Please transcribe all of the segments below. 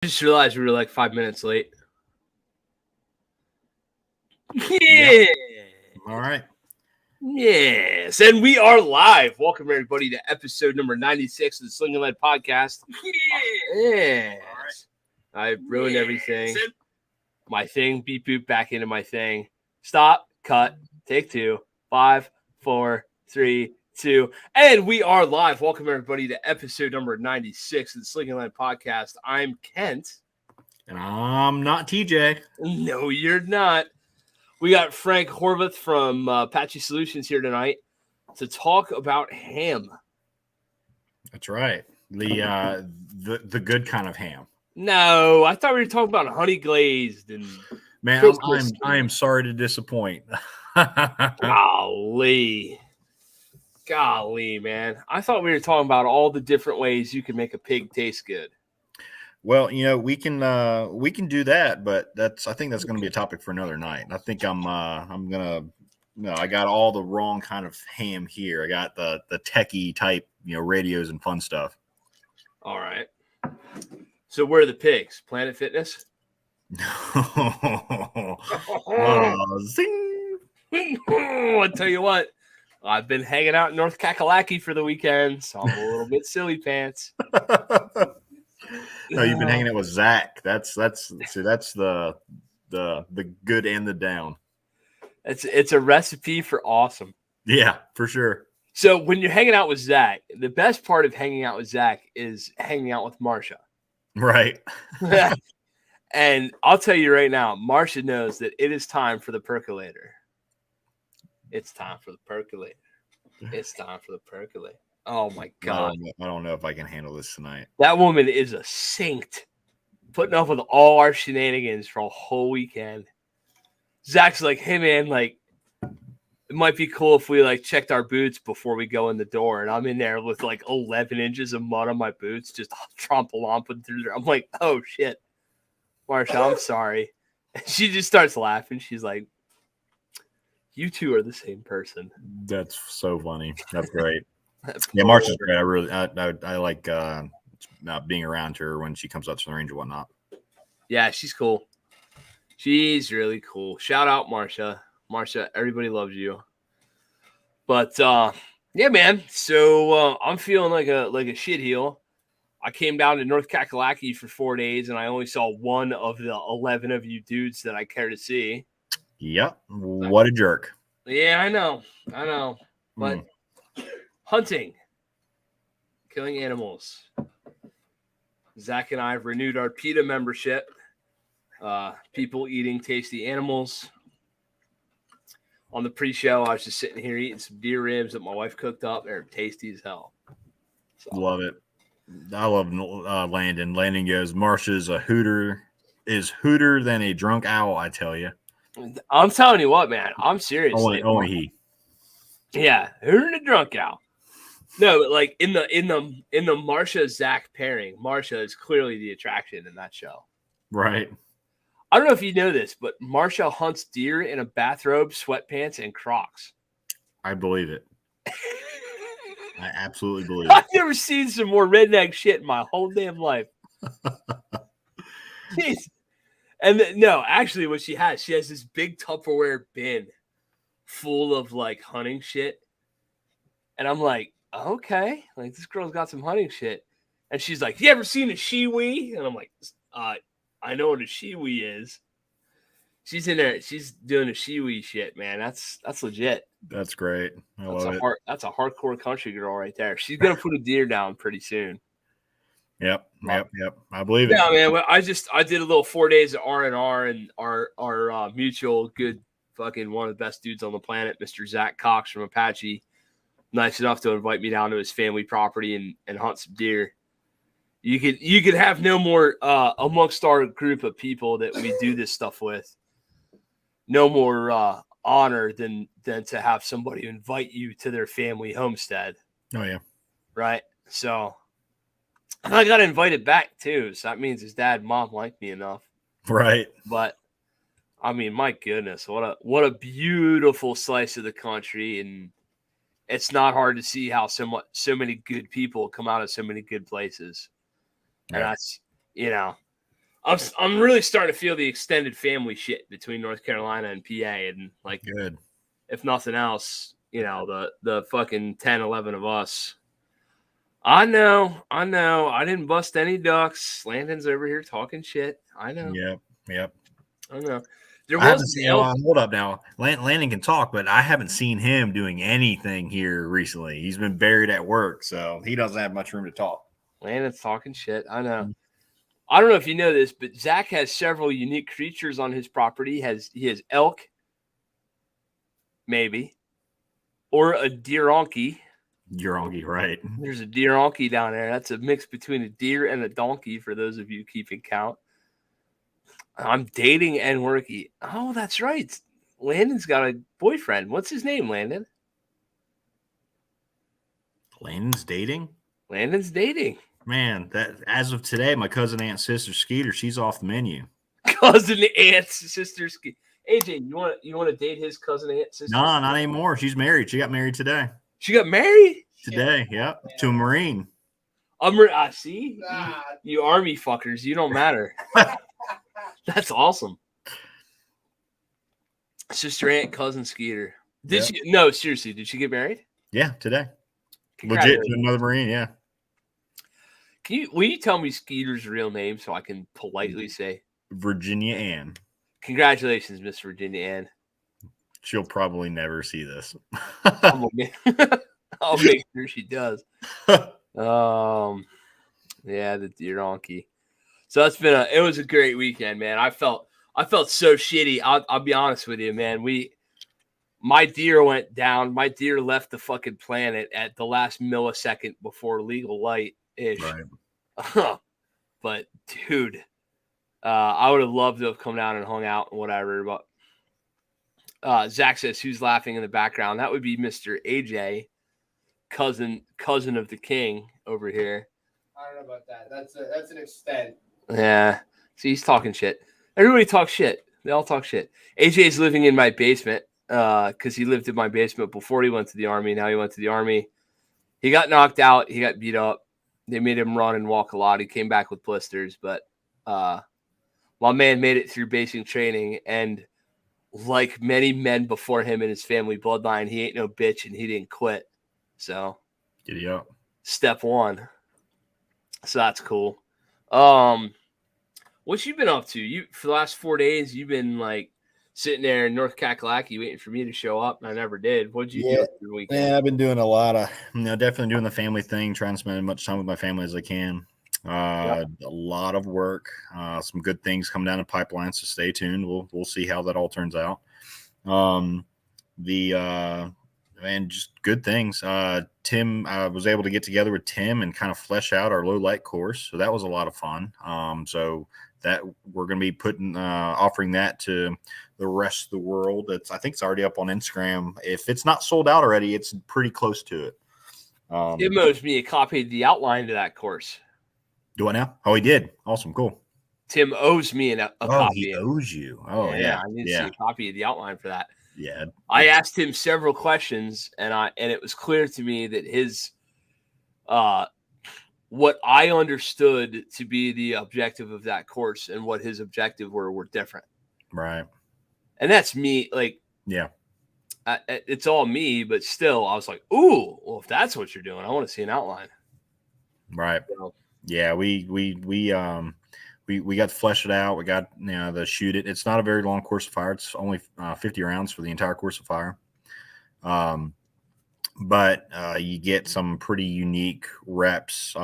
Just realized we were like 5 minutes late. Yeah. All right. Yes. And we are live. Welcome, everybody, to episode number 96 of the Sling'N podcast. Yes. I ruined everything. My thing, beep, boop, back into my thing. Stop, cut, take two, 5, 4, 3, 2. And we are live. Welcome, everybody, to episode number 96 of the Sling'N podcast. I'm Kent. And I'm not TJ. No, you're not. We got Frank Horvath from Patchy Solutions here tonight to talk about ham. That's right. The good kind of ham. No, I thought we were talking about honey glazed and man. I am sorry to disappoint. Golly, man. I thought we were talking about all the different ways you can make a pig taste good. Well, we can do that, but I think that's going to be a topic for another night. I think I'm gonna. No, I got all the wrong kind of ham here. I got the techie type, radios and fun stuff. All right. So where are the pigs? Planet Fitness? Zing! I'll tell you what. I've been hanging out in North Kakalaki for the weekend, so I'm a little bit silly pants. No, you've been hanging out with Zach. That's the good and the down. It's a recipe for awesome. Yeah, for sure. So when you're hanging out with Zach, the best part of hanging out with Zach is hanging out with Marsha. Right. And I'll tell you right now, Marsha knows that it is time for the percolator. It's time for the percolator. It's time for the percolator. Oh, my God. I don't know if I can handle this tonight. That woman is a saint, putting up with all our shenanigans for a whole weekend. Zach's like, hey, man, like, it might be cool if we, like, checked our boots before we go in the door. And I'm in there with, like, 11 inches of mud on my boots, just trompe-lomping through there. I'm like, oh, shit. Marsha, I'm sorry. And she just starts laughing. She's like, you two are the same person. That's so funny. That's great. Yeah, Marsha's great. I like being around her when she comes up to the range and whatnot. Yeah, she's cool. She's really cool. Shout out Marsha. Marsha, everybody loves you. But yeah, man. So I'm feeling like a shitheel. I came down to North Kakalaki for 4 days, and I only saw one of the 11 of you dudes that I care to see. Yep. What a jerk. Yeah, I know. But hunting, killing animals. Zach and I have renewed our PETA membership. People eating tasty animals. On the pre-show, I was just sitting here eating some deer ribs that my wife cooked up. They're tasty as hell. So. Love it. I love Landon. Landon goes, Marsha's a hooter. Is hooter than a drunk owl, I tell you. I'm telling you what, man. I'm serious. Only he. Yeah, hooter than a drunk owl. No, but like in the Marsha Zach pairing, Marsha is clearly the attraction in that show. Right. I don't know if you know this, but Marsha hunts deer in a bathrobe, sweatpants, and Crocs. I believe it. I absolutely believe it. I've never seen some more redneck shit in my whole damn life. Jeez. And no, actually, what she has this big Tupperware bin full of like hunting shit. And I'm like, okay, like this girl's got some hunting shit. And she's like, you ever seen a shiwi? And I'm like, I know what a shiwi is. She's in there. She's doing a shiwi shit, man. That's legit. That's great. I love it. That's a hardcore country girl right there. She's gonna put a deer down pretty soon. Yep. I believe it. Yeah, man. Well, I did a little 4 days at R&R, and our mutual good fucking one of the best dudes on the planet, Mr. Zach Cox from Apache, nice enough to invite me down to his family property and hunt some deer. You could have no more amongst our group of people that we do this stuff with. No more honor than to have somebody invite you to their family homestead. Oh yeah, right. So I got invited back too. So that means his dad and mom like me enough. Right. But I mean, my goodness, what a beautiful slice of the country, and it's not hard to see how so many good people come out of so many good places. And that's, I'm really starting to feel the extended family shit between North Carolina and PA, and like, Good. if nothing else, the fucking 10, 11 of us. I know. I didn't bust any ducks. Landon's over here talking shit. I know. Yep. I know. There I haven't was seen. Hold up now. Landon can talk, but I haven't seen him doing anything here recently. He's been buried at work, so he doesn't have much room to talk. Landon's talking shit. I know. I don't know if you know this, but Zach has several unique creatures on his property. He has elk, maybe, or a deeronky. Deeronky, right? There's a deeronky down there. That's a mix between a deer and a donkey. For those of you keeping count. I'm dating and working. Oh, that's right. Landon's got a boyfriend. What's his name, Landon? Landon's dating? Landon's dating. Man, that as of today, my cousin, aunt, sister, Skeeter, she's off the menu. Cousin, aunt, sister, Skeeter. AJ, you want to date his cousin, aunt, sister? No, not anymore. She's married. She got married today. She got married? Today, yep. To a Marine. I see. You Army fuckers. You don't matter. That's awesome. Sister, aunt, cousin, Skeeter. Did she? No, seriously. Did she get married? Yeah, today. Legit to another Marine. Yeah. Will you tell me Skeeter's real name so I can politely say Virginia Ann? Congratulations, Miss Virginia Ann. She'll probably never see this. I'll make sure she does. Yeah, the deeronky. So it was a great weekend, man. I felt so shitty. I'll be honest with you, man. My deer went down. My deer left the fucking planet at the last millisecond before legal light ish. Right. But dude, I would have loved to have come down and hung out and whatever. But Zach says, "Who's laughing in the background?" That would be Mr. AJ, cousin of the king over here. I don't know about that. That's an extent. Yeah. See, he's talking shit. Everybody talks shit. They all talk shit. AJ's living in my basement because he lived in my basement before he went to the Army. Now he went to the Army. He got knocked out. He got beat up. They made him run and walk a lot. He came back with blisters. But my man made it through basic training. And like many men before him in his family bloodline, he ain't no bitch and he didn't quit. So giddy up. Step one. So that's cool. What you been up to? You for the last 4 days, you've been like sitting there in North Kakalaki waiting for me to show up, and I never did. What'd you do for the weekend? Yeah, I've been doing a lot of, definitely doing the family thing, trying to spend as much time with my family as I can. A lot of work, some good things come down the pipeline, so stay tuned. We'll see how that all turns out. And just good things. Tim, I was able to get together with Tim and kind of flesh out our low light course. So that was a lot of fun. So that we're going to be offering that to the rest of the world. I think it's already up on Instagram. If it's not sold out already, it's pretty close to it. Tim owes me a copy of the outline to that course. Do I now? Oh, he did. Awesome. Cool. Tim owes me a copy. He owes you. Oh, yeah. I need to see a copy of the outline for that. Yeah. I asked him several questions, and it was clear to me that his what I understood to be the objective of that course and what his objective were different. Right. And that's me. Like, yeah, it's all me, but still, I was like, ooh, well, if that's what you're doing, I want to see an outline. Right. So, yeah, we got to flesh it out. We got to shoot it. It's not a very long course of fire. It's only 50 rounds for the entire course of fire. But you get some pretty unique reps.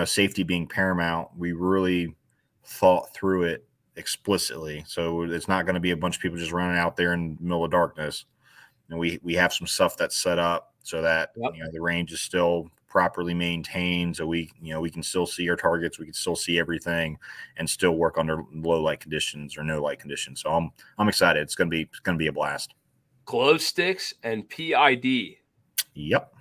Safety being paramount. We really thought through it explicitly. So it's not going to be a bunch of people just running out there in the middle of darkness. And we have some stuff that's set up so that the range is still properly maintained, so we can still see our targets, we can still see everything, and still work under low light conditions or no light conditions. So I'm excited. It's gonna be a blast. Glow sticks and PID. Yep.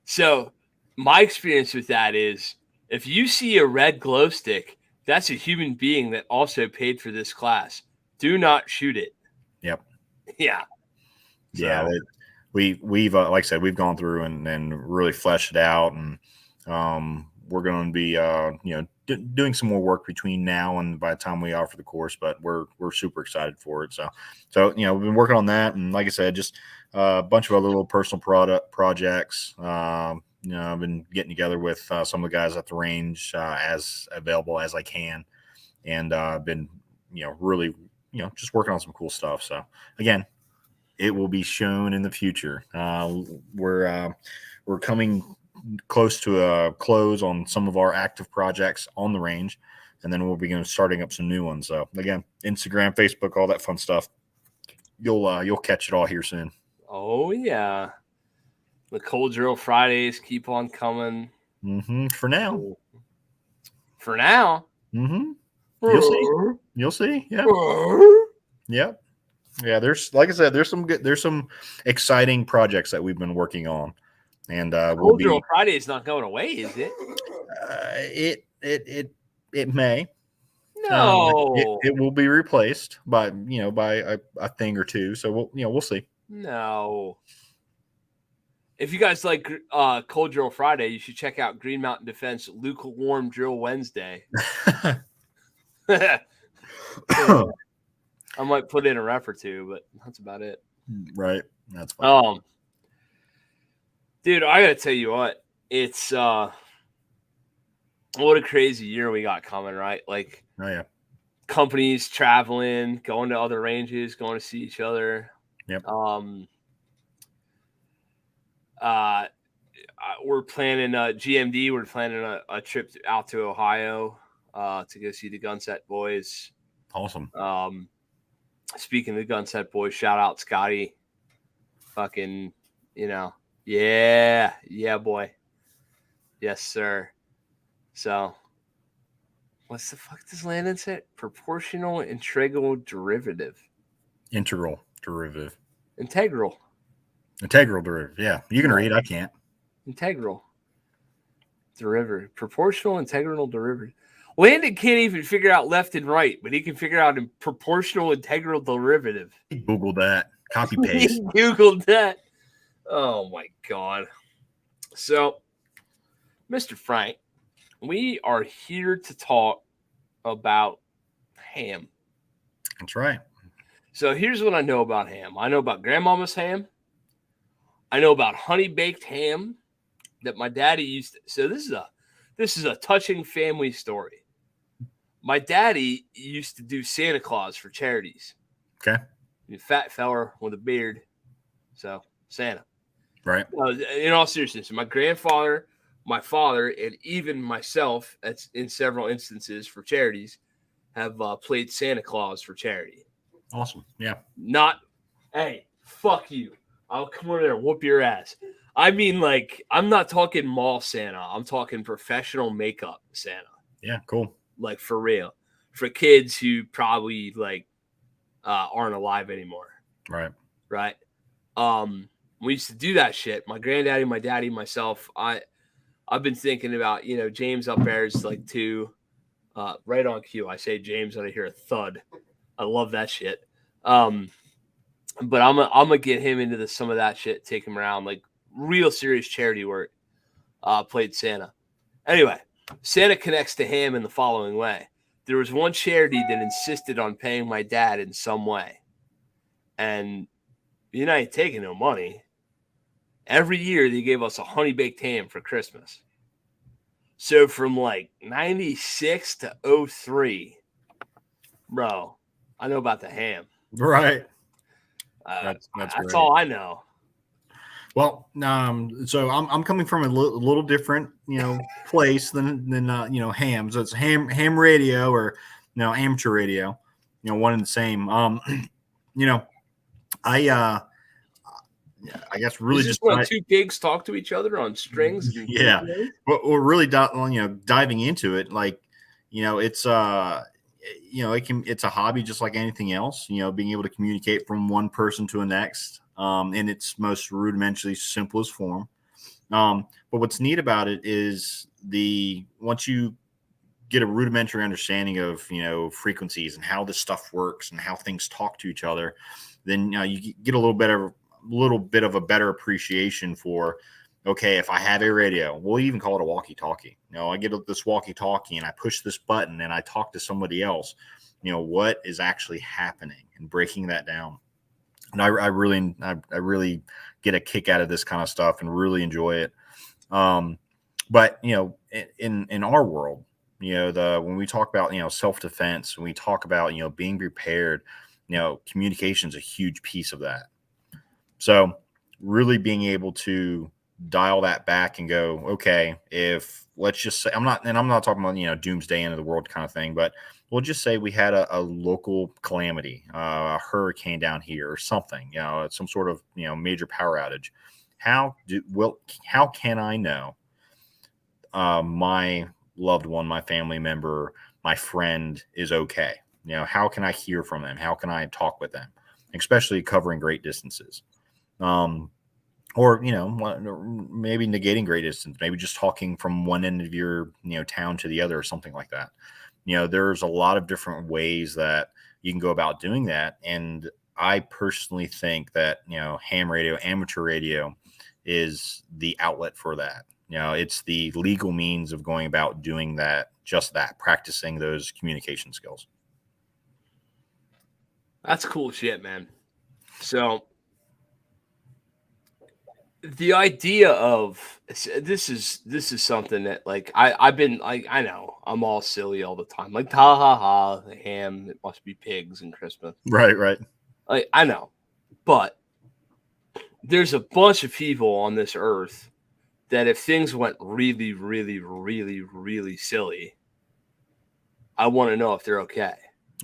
So my experience with that is, if you see a red glow stick, that's a human being that also paid for this class. Do not shoot it. Yep. Yeah. So. Yeah. We've like I said, we've gone through and really fleshed it out, and we're going to be, doing some more work between now and by the time we offer the course, but we're super excited for it. So, we've been working on that. And like I said, just a bunch of other little personal projects. I've been getting together with some of the guys at the range as available as I can. And I've been, really, just working on some cool stuff. So again, it will be shown in the future. We're coming close to a close on some of our active projects on the range, and then we'll begin starting up some new ones. So again, Instagram, Facebook, all that fun stuff. You'll catch it all here soon. Oh yeah, the Cold Drill Fridays keep on coming. For now. For now. You'll see. You'll see. Yeah. Yep. Yeah. There's, like I said, there's some exciting projects that we've been working on, and Cold Drill Friday is not going away, is it? It may. No. It will be replaced by a thing or two. So we'll see. No. If you guys like Cold Drill Friday, you should check out Green Mountain Defense Lukewarm Drill Wednesday. I might put in a ref or two, but that's about it. Right. That's fine. Dude, I gotta tell you what, it's what a crazy year we got coming, right? Like, oh yeah, companies traveling, going to other ranges, going to see each other. Yep. We're planning GMD. We're planning a trip out to Ohio to go see the Gunset boys. Awesome. Speaking of the Gunset boys, shout out Scotty. Fucking, yeah, boy. Yes, sir. So, what's the fuck does Landon say? Proportional integral derivative. Integral derivative. Integral derivative. Yeah, you can read. I can't. Integral derivative. Proportional integral derivative. Landon can't even figure out left and right, but he can figure out a proportional integral derivative. Google that. Copy paste. Googled that. Oh my God. So, Mr. Frank, we are here to talk about ham. That's right. So here's what I know about ham. I know about grandmama's ham. I know about honey baked ham that my daddy used to. So this is a touching family story. My daddy used to do Santa Claus for charities. Okay. A fat fella with a beard. So Santa. Right. In all seriousness, my grandfather, my father, and even myself, that's in several instances for charities, have played Santa Claus for charity. Awesome. Yeah. Hey, fuck you. I'll come over there and whoop your ass. I mean, like, I'm not talking mall Santa. I'm talking professional makeup Santa. Yeah, cool. Like, for real. For kids who probably, like, aren't alive anymore. Right. Right. We used to do that shit. My granddaddy, my daddy, myself. I've been thinking about, James up there is like 2, right on cue. I say James and I hear a thud. I love that shit. But I'm gonna get him into some of that shit, take him around, like real serious charity work. Played Santa. Anyway, Santa connects to ham in the following way. There was one charity that insisted on paying my dad in some way. And I ain't taking no money. Every year they gave us a honey baked ham for Christmas. So from like 96 to 03, bro, I know about the ham. Right. That's all I know. Well, so I'm coming from a little different, place than ham. So it's ham radio or amateur radio, one and the same. I guess really just when 2 pigs talk to each other on strings. Yeah, but we're really diving into it. Like, it's it's a hobby just like anything else. Being able to communicate from one person to the next in its most rudimentary, simplest form. But what's neat about it is once you get a rudimentary understanding of frequencies and how this stuff works and how things talk to each other, then you get a little bit of a better appreciation for okay, if I have a radio, we'll even call it a walkie-talkie. I get this walkie-talkie and I push this button and I talk to somebody else. What is actually happening, and breaking that down. And I really get a kick out of this kind of stuff and really enjoy it. But in our world, when we talk about self-defense, when we talk about being prepared, communication is a huge piece of that. So really being able to dial that back and go, okay, if let's just say I'm not talking about doomsday end of the world kind of thing, but we'll just say we had a local calamity, a hurricane down here or something, some sort of major power outage. How can I know my loved one, my family member, my friend is okay? How can I hear from them? How can I talk with them, especially covering great distances? Or maybe negating great distance, maybe just talking from one end of your town to the other or something like that. There's a lot of different ways that you can go about doing that, and I personally think that ham radio, amateur radio, is the outlet for that. It's the legal means of going about doing that, just that, practicing those communication skills. That's cool shit, man. So the idea of this is something that like I've been like, I know I'm all silly all the time, like ha ha ha, the ham, it must be pigs and Christmas. Right. Like I know, but there's a bunch of people on this earth that if things went really, really, really, really silly, I want to know if they're okay.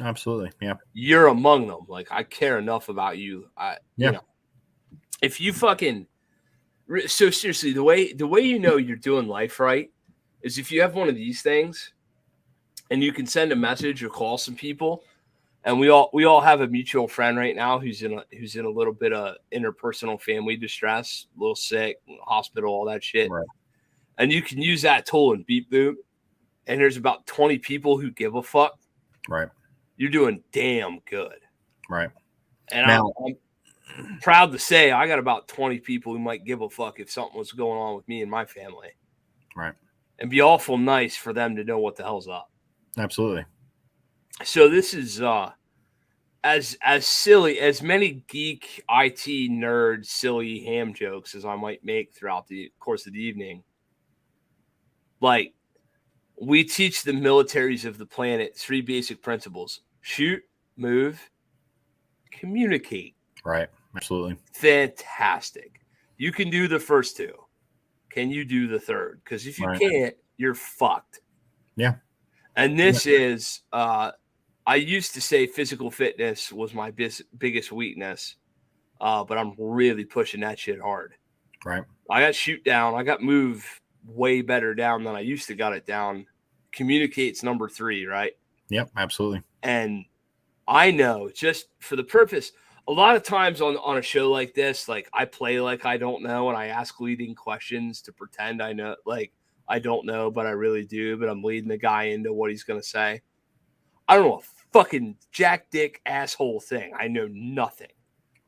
Absolutely. Yeah. You're among them. Like I care enough about you. If you fucking so seriously, the way you're doing life right is if you have one of these things and you can send a message or call some people, and we all have a mutual friend right now who's in a little bit of interpersonal family distress, a little sick, hospital, all that shit. Right. And you can use that tool and beep boop, and there's about 20 people who give a fuck. Right. You're doing damn good. Right. And I'm proud to say I got about 20 people who might give a fuck if something was going on with me and my family. Right. And be awful nice for them to know what the hell's up. Absolutely. So this is as silly as many geek IT nerd silly ham jokes as I might make throughout the course of the evening. Like we teach the militaries of the planet 3 basic principles: shoot, move, communicate. Right. Absolutely. Fantastic. You can do the first 2. Can you do the third? Because if you can't, you're fucked. Yeah. And this is, I used to say physical fitness was my biggest weakness, but I'm really pushing that shit hard. Right. I got shoot down. I got move way better down than I used to got it down. Communicate's number 3, right? Yep. Absolutely. And I know, just for the purpose, a lot of times on a show like this, like I play like I don't know, and I ask leading questions to pretend I know, like I don't know, but I really do, but I'm leading the guy into what he's going to say. I don't know a fucking jack dick asshole thing. I know nothing.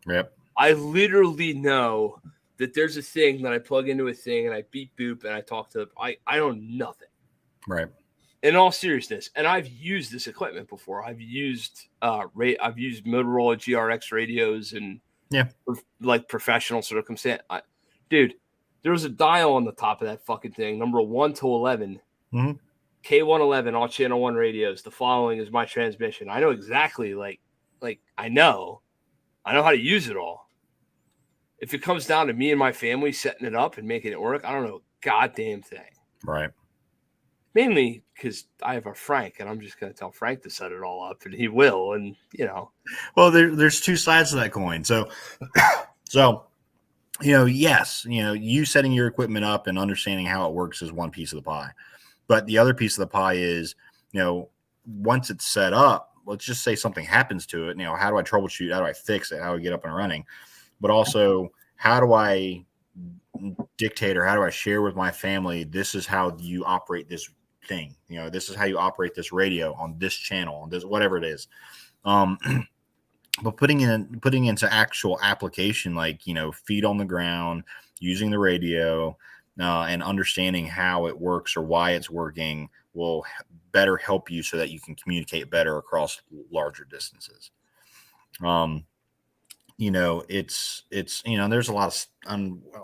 Yep. I literally know that there's a thing that I plug into a thing and I beep boop and I talk to, I know nothing. Right. In all seriousness, and I've used this equipment before. I've used Motorola GRX radios and like professional circumstance. Dude, there was a dial on the top of that fucking thing, number 1 to 11. Mm-hmm. K111, all channel 1 radios. The following is my transmission. I know exactly, like I know how to use it all. If it comes down to me and my family setting it up and making it work, I don't know a goddamn thing. Right. Mainly because I have a Frank, and I'm just going to tell Frank to set it all up, and he will. And well, there's 2 sides to that coin. So, yes, you setting your equipment up and understanding how it works is one piece of the pie, but the other piece of the pie is, once it's set up, let's just say something happens to it. How do I troubleshoot? How do I fix it? How do I get up and running? But also, how do I dictate or how do I share with my family? This is how you operate this thing. This is how you operate this radio on this channel, on this, whatever it is. But putting into actual application, like, feet on the ground, using the radio and understanding how it works or why it's working will better help you so that you can communicate better across larger distances. You know, it's you know, there's a lot of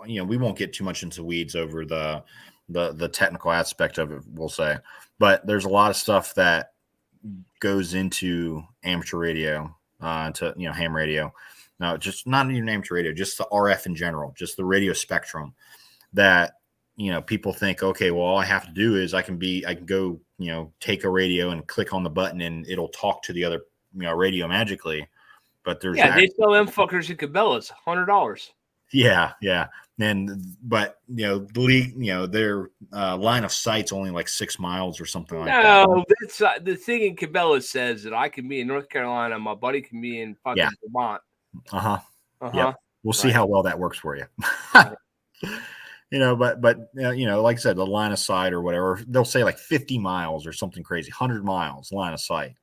you know, we won't get too much into weeds over the technical aspect of it, we'll say, but there's a lot of stuff that goes into amateur radio, to, you know, ham radio. No, just not even amateur radio, just the RF in general, just the radio spectrum that, you know, people think, okay, well, all I have to do is I can go, you know, take a radio and click on the button and it'll talk to the other, you know, radio magically. But there's they sell them fuckers in Cabela's $100. Yeah. But you know, their line of sight's only like 6 miles or something like that. No, that's the thing in Cabela's says that I can be in North Carolina, my buddy can be in fucking Vermont. Yep. We'll see how well that works for you. You know, but you know, like I said, the line of sight or whatever, they'll say like 50 miles or something crazy, 100 miles line of sight.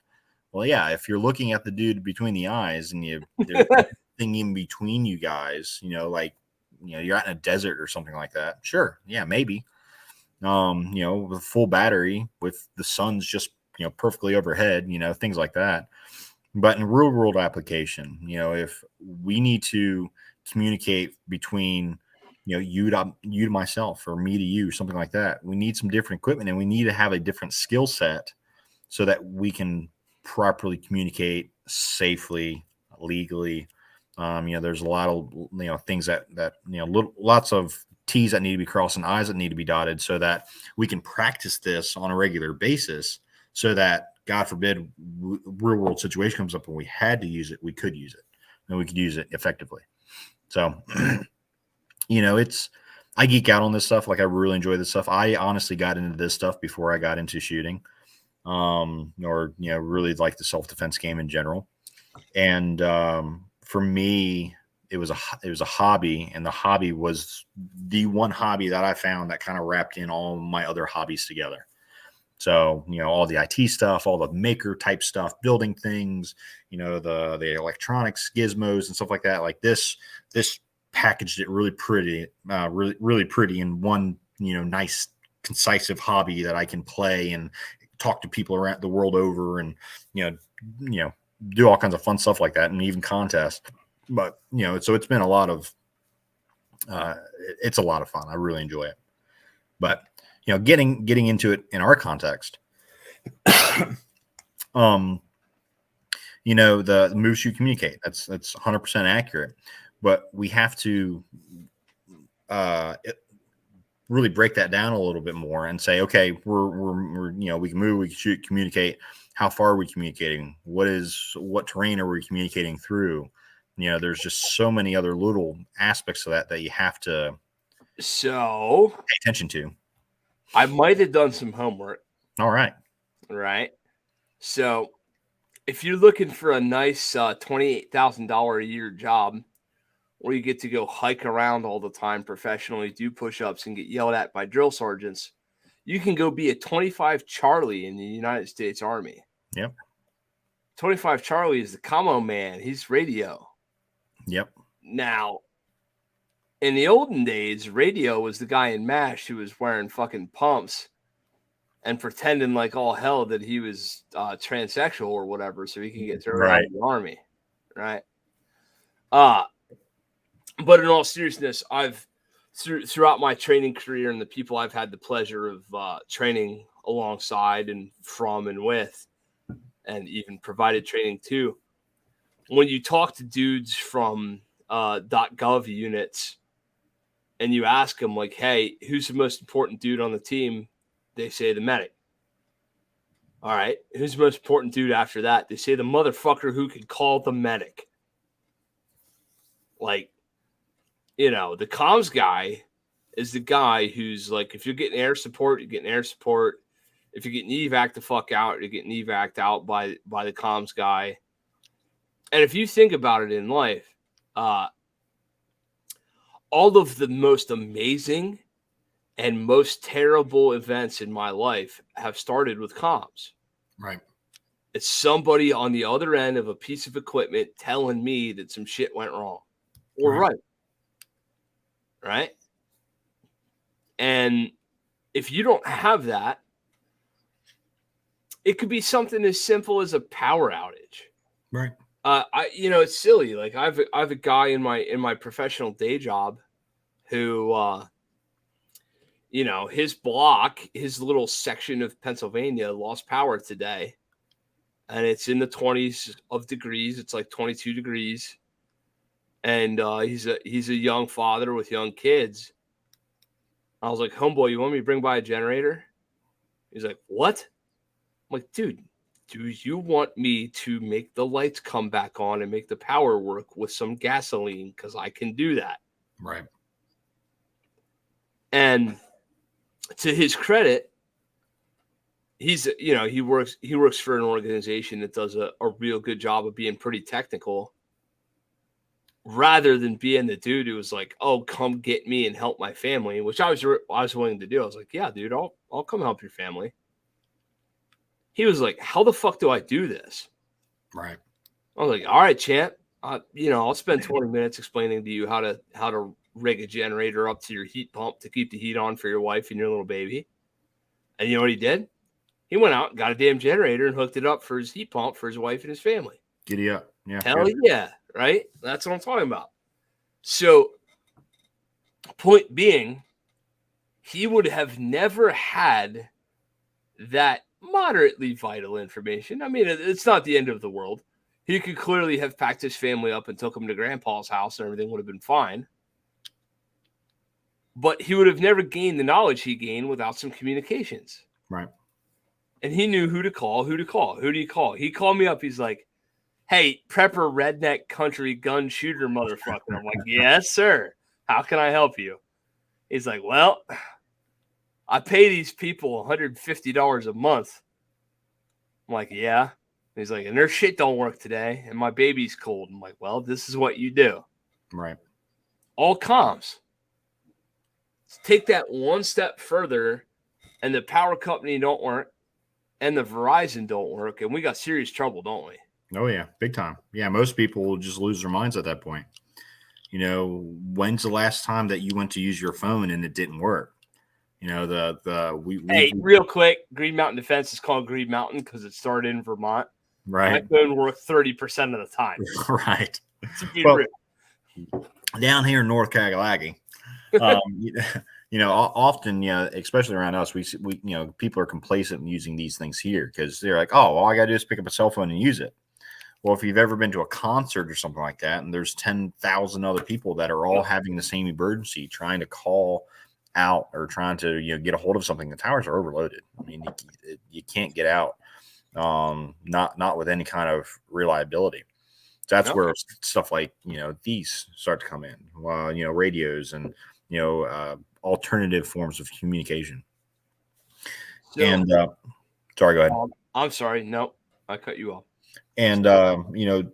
Well, yeah, if you're looking at the dude between the eyes and there's nothing in between you guys, you know, like, you know, you're out in a desert or something like that. Sure. Yeah, maybe. You know, with full battery, with the sun's just, you know, perfectly overhead, you know, things like that. But in real world application, you know, if we need to communicate between, you know, you to myself or me to you, something like that, we need some different equipment and we need to have a different skill set so that we can properly communicate safely, legally. You know, there's a lot of, you know, things that you know, lots of T's that need to be crossed and I's that need to be dotted so that we can practice this on a regular basis so that, God forbid, real world situation comes up and we had to use it, we could use it and we could use it effectively. So, you know, I geek out on this stuff. Like, I really enjoy this stuff. I honestly got into this stuff before I got into shooting. Or, you know, really like the self-defense game in general. And for me, it was a hobby, and the hobby was the one hobby that I found that kind of wrapped in all my other hobbies together. So, you know, all the IT stuff, all the maker type stuff, building things, you know, the electronics gizmos and stuff like that. Like this packaged it really pretty, really pretty in one, you know, nice, concisive hobby that I can play and talk to people around the world over and, you know, do all kinds of fun stuff like that and even contests. But, you know, so it's been a lot of, it's a lot of fun. I really enjoy it. But, you know, getting into it in our context, you know, the moves you communicate, that's 100% accurate, but we have to, really break that down a little bit more and say, okay, we're you know, we can move, we can shoot, communicate. How far are we communicating? What terrain are we communicating through? You know, there's just so many other little aspects of that you have to pay attention to. I might have done some homework. All right. Right. So if you're looking for a nice $28,000 a year job, where you get to go hike around all the time professionally, do push-ups, and get yelled at by drill sergeants, you can go be a 25 Charlie in the United States Army. Yep. 25 Charlie is the commo man. He's radio. Yep. Now, in the olden days, radio was the guy in MASH who was wearing fucking pumps and pretending like all hell that he was transsexual or whatever so he can get thrown out of the Army. Right. But in all seriousness, I've throughout my training career and the people I've had the pleasure of training alongside and from and with, and even provided training to, when you talk to dudes from .gov units and you ask them like, hey, who's the most important dude on the team? They say the medic. All right. Who's the most important dude after that? They say the motherfucker who could call the medic. Like, you know, the comms guy is the guy who's like, if you're getting air support, you're getting air support. If you're getting evac the fuck out, you're getting evac out by the comms guy. And if you think about it in life, all of the most amazing and most terrible events in my life have started with comms. Right. It's somebody on the other end of a piece of equipment telling me that some shit went wrong or right. And if you don't have that, it could be something as simple as a power outage. Right. It's silly. Like I have a guy in my professional day job who, his block, his little section of Pennsylvania lost power today, and it's in the 20s of degrees. It's like 22 degrees, and he's a young father with young kids. I was like, homeboy, you want me to bring by a generator? He's like, what? I'm like, dude, do you want me to make the lights come back on and make the power work with some gasoline? Because I can do that. Right. And to his credit, he works for an organization that does a real good job of being pretty technical, rather than being the dude who was like, oh, come get me and help my family, which I was willing to do. I was like, yeah, dude, I'll come help your family. He was like, how the fuck do I do this? Right. I was like, all right, champ. I'll spend 20 minutes explaining to you how to rig a generator up to your heat pump to keep the heat on for your wife and your little baby. And you know what he did? He went out and got a damn generator and hooked it up for his heat pump for his wife and his family. Giddy up. Yeah. Hell yeah. Right? That's what I'm talking about. So, point being, he would have never had that moderately vital information. I mean, it's not the end of the world. He could clearly have packed his family up and took them to grandpa's house and everything would have been fine. But he would have never gained the knowledge he gained without some communications. Right. And he knew who to call. Who do you call? He called me up. He's like, hey, prepper redneck country gun shooter motherfucker. I'm like, yes, sir. How can I help you? He's like, well, I pay these people $150 a month. I'm like, yeah. And he's like, and their shit don't work today, and my baby's cold. I'm like, well, this is what you do. Right. All comms. Let's take that one step further, and the power company don't work, and the Verizon don't work, and we got serious trouble, don't we? Oh, yeah. Big time. Yeah, most people will just lose their minds at that point. When's the last time that you went to use your phone and it didn't work? Real quick, Green Mountain Defense is called Green Mountain because it started in Vermont. Right. My phone worked 30% of the time. Right. To be real. Down here in North Kakalaki, often, especially around us, we people are complacent in using these things here because they're like, oh, all I got to do is pick up a cell phone and use it. Well, if you've ever been to a concert or something like that, and there's 10,000 other people that are all having the same emergency, trying to call out or trying to get a hold of something, the towers are overloaded. I mean, you can't get out, not with any kind of reliability. So that's where stuff like these start to come in. Radios and alternative forms of communication. So, and sorry, go ahead. I'm sorry. No, I cut you off. And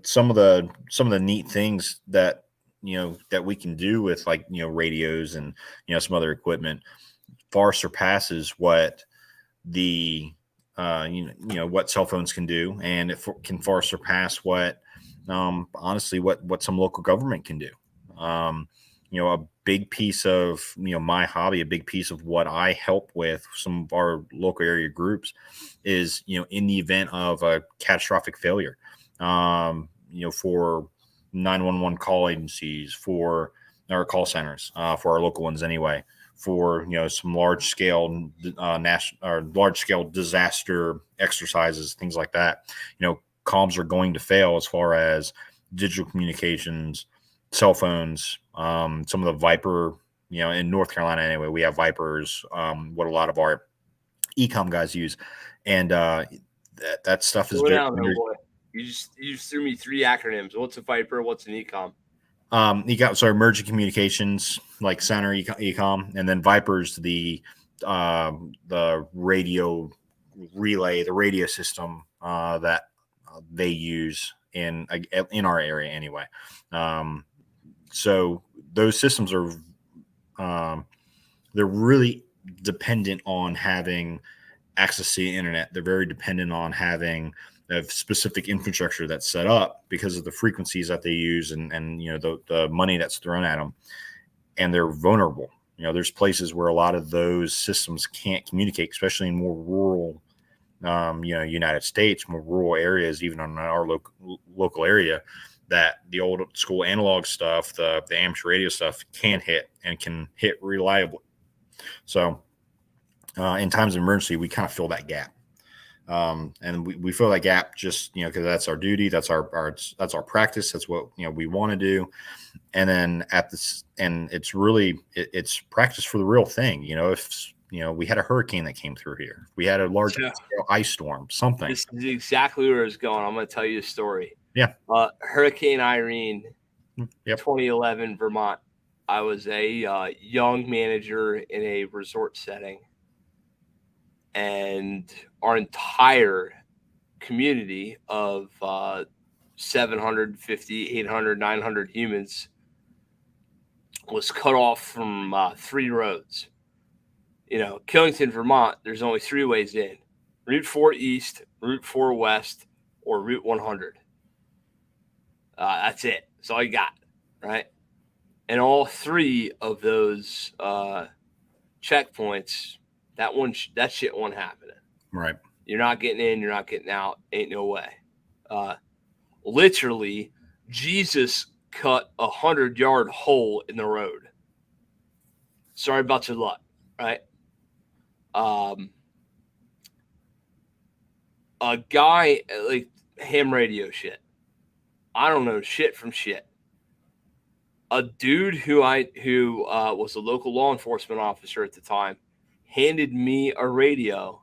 some of the neat things that that we can do with radios and some other equipment far surpasses what the what cell phones can do, and it can far surpass what honestly what some local government can do. A big piece of my hobby, a big piece of what I help with some of our local area groups is in the event of a catastrophic failure, for 911 call agencies, for our call centers, for our local ones anyway, for some large scale national or large scale disaster exercises, things like that. Comms are going to fail as far as digital communications, cell phones, some of the Viper, in North Carolina anyway, we have Vipers, what a lot of our Ecom guys use, and that stuff is very. You just threw me 3 acronyms. What's a Viper? What's an Ecom? Emergent communications, like center Ecom, and then Viper's the radio relay, the radio system that they use in our area anyway. So those systems are they're really dependent on having access to the internet. They're very dependent on having a specific infrastructure that's set up because of the frequencies that they use and the money that's thrown at them, and they're vulnerable. There's places where a lot of those systems can't communicate, especially in more rural, United States, more rural areas, even on our local area, that the old school analog stuff, the amateur radio stuff can hit and can hit reliably. So in times of emergency, we kind of fill that gap. And we fill that gap just, because that's our duty. That's that's our practice. That's what, we want to do. And then it's really, it's practice for the real thing. If, we had a hurricane that came through here, we had a large ice storm, something. This is exactly where it's going. I'm going to tell you a story. Yeah. Hurricane Irene, yep. 2011, Vermont. I was a young manager in a resort setting, and our entire community of 750, 800, 900 humans was cut off from 3 roads. Killington, Vermont, there's only 3 ways in: Route 4 East, Route 4 West, or Route 100. That's it. That's all you got, right? And all 3 of those checkpoints, that shit won't happen. Right. You're not getting in. You're not getting out. Ain't no way. Literally, Jesus cut 100-yard hole in the road. Sorry about your luck, right? A guy like ham radio shit. I don't know shit from shit. A dude who was a local law enforcement officer at the time handed me a radio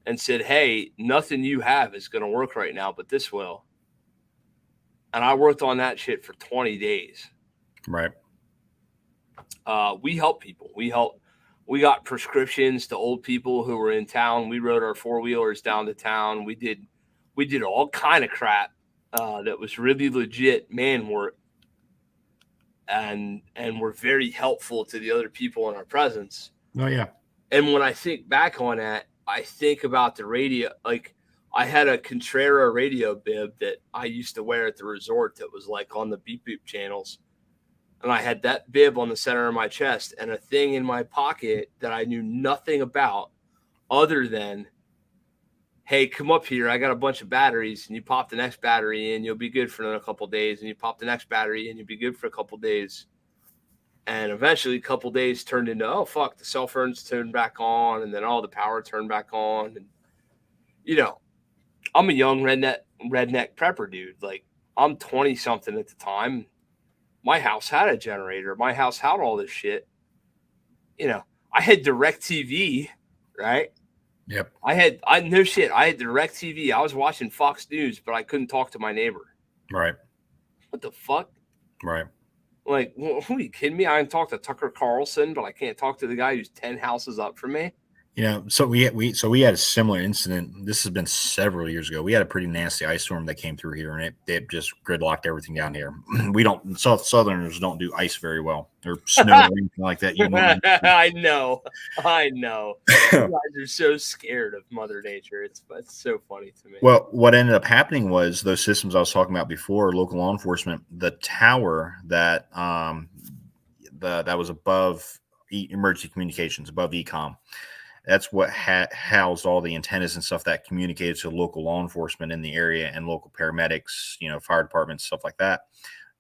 and said, "Hey, nothing you have is going to work right now, but this will." And I worked on that shit for 20 days. Right. We help people. We got prescriptions to old people who were in town. We rode our 4-wheelers down to town. We did all kind of crap that was really legit man work. And we're very helpful to the other people in our presence. Oh, yeah. And when I think back on that, I think about the radio. Like, I had a Contrara radio bib that I used to wear at the resort that was like on the beep boop channels. And I had that bib on the center of my chest and a thing in my pocket that I knew nothing about other than, "Hey, come up here. I got a bunch of batteries, and you pop the next battery in, you'll be good for another couple of days. And you pop the next battery in, you'll be good for a couple of days." And eventually a couple of days turned into, oh, fuck, the cell phones turned back on, and then all the power turned back on. And, I'm a young redneck prepper dude. Like, I'm 20-something at the time. My house had a generator. My house had all this shit. I had DirecTV, right? Yep. I had DirecTV. I was watching Fox News, but I couldn't talk to my neighbor. Right. What the fuck? Right. Like, who are you kidding me? I can talk to Tucker Carlson, but I can't talk to the guy who's 10 houses up from me. So we had a similar incident. This has been several years ago. We had a pretty nasty ice storm that came through here, and it just gridlocked everything down here. Southerners don't do ice very well, or snow or anything like that. I know. You guys are so scared of Mother Nature. It's so funny to me. Well, what ended up happening was those systems I was talking about before, local law enforcement, the tower that that was above emergency communications, above Ecom. That's what housed all the antennas and stuff that communicated to local law enforcement in the area and local paramedics, fire departments, stuff like that.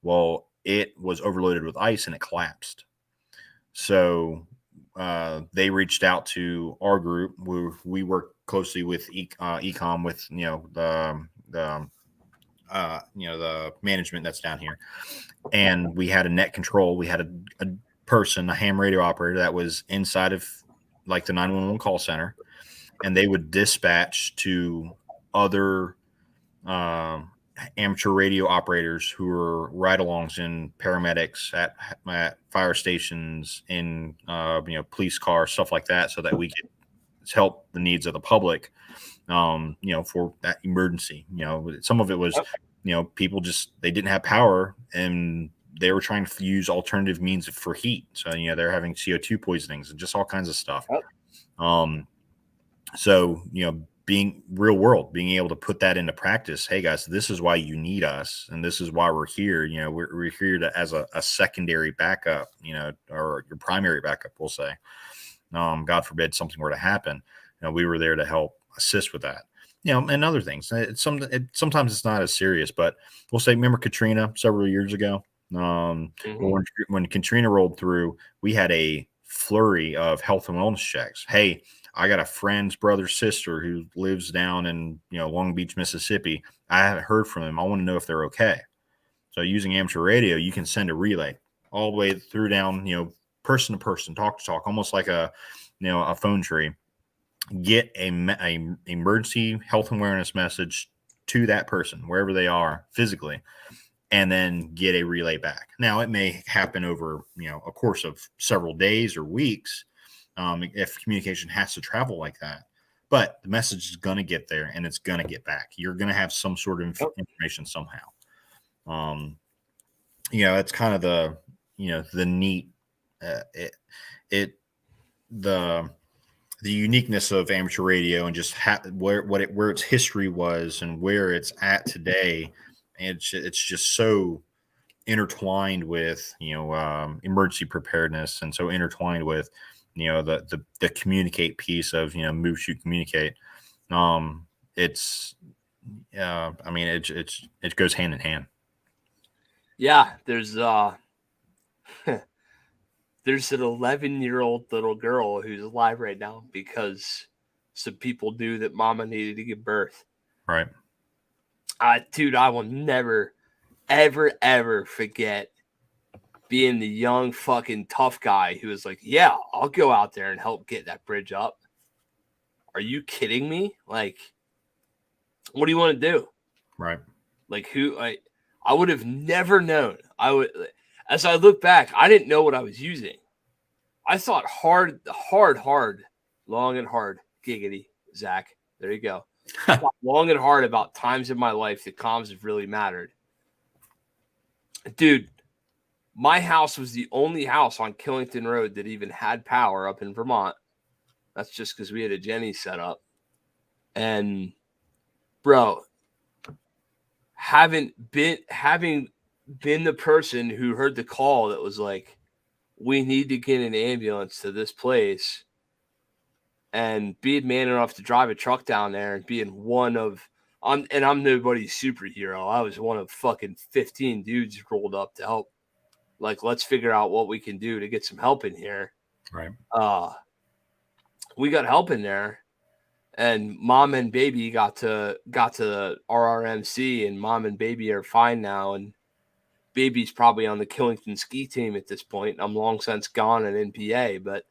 Well, it was overloaded with ice and it collapsed. So they reached out to our group. We work closely with Ecom, with the management that's down here, and we had a net control. We had a person, a ham radio operator that was inside of like the 911 call center, and they would dispatch to other amateur radio operators who were ride-alongs and paramedics at fire stations, in police cars, stuff like that, so that we could help the needs of the public, for that emergency. Some of it was, people they didn't have power and they were trying to use alternative means for heat. So, they're having CO2 poisonings and just all kinds of stuff. So, being real world, being able to put that into practice. Hey guys, this is why you need us, and this is why we're here. You know, we're here as a secondary backup, you know, or your primary backup, we'll say. God forbid something were to happen. You know, we were there to help assist with that. You know, and other things. Sometimes it's not as serious, but we'll say, remember Katrina several years ago? When Katrina rolled through, we had a flurry of health and wellness checks. Hey, I got a friend's brother, sister who lives down in, you know, Long Beach, Mississippi. I haven't heard from them. I want to know if they're okay. So using amateur radio, you can send a relay all the way through down, you know, person to person, talk to talk, almost like a phone tree. Get a emergency health and awareness message to that person wherever they are physically, and then get a relay back. Now, it may happen over, you know, a course of several days or weeks, if communication has to travel like that. But the message is going to get there, and it's going to get back. You're going to have some sort of information somehow. You know, it's kind of the, you know, the neat, the uniqueness of amateur radio, and just where its history was and where it's at today. And it's just so intertwined with, you know, emergency preparedness, and so intertwined with, you know, the communicate piece of, you know, move, shoot, communicate. It's I mean, it goes hand in hand. Yeah, there's there's an 11-year-old little girl who's alive right now because some people knew that mama needed to give birth. Right. Dude, I will never, ever forget being the young fucking tough guy who was like, yeah, I'll go out there and help get that bridge up. Are you kidding me? Like, what do you want to do? Right. Like, I would have never known. As I look back, I didn't know what I was using. I thought hard, long and hard, giggity, Zach. There you go. Long and hard about times in my life that comms have really mattered. Dude, my house was the only house on Killington Road that even had power up in Vermont. That's just because we had a Jenny set up. And, bro, having been the person who heard the call that was like, we need to get an ambulance to this place, and being man enough to drive a truck down there and being I'm nobody's superhero. I was one of fucking 15 dudes rolled up to help. Like, let's figure out what we can do to get some help in here. Right. We got help in there, and mom and baby got to RRMC, and mom and baby are fine now. And baby's probably on the Killington ski team at this point. I'm long since gone in NPA, but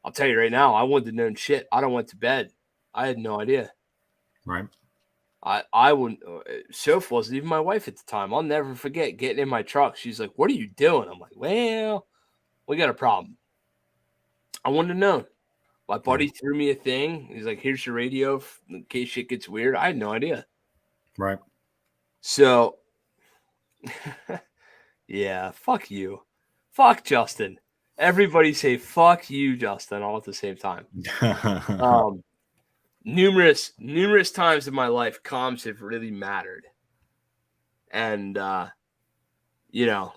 I'll tell you right now, I wouldn't have known shit. I went to bed. I had no idea. Right. I wouldn't. Soph wasn't even my wife at the time. I'll never forget getting in my truck. She's like, "What are you doing?" I'm like, "Well, we got a problem." I wouldn't have known. My buddy threw me a thing. He's like, "Here's your radio in case shit gets weird." I had no idea. Right. So, yeah, fuck you. Fuck Justin. Everybody say fuck you, Justin, all at the same time. Numerous times in my life, comms have really mattered. And, you know,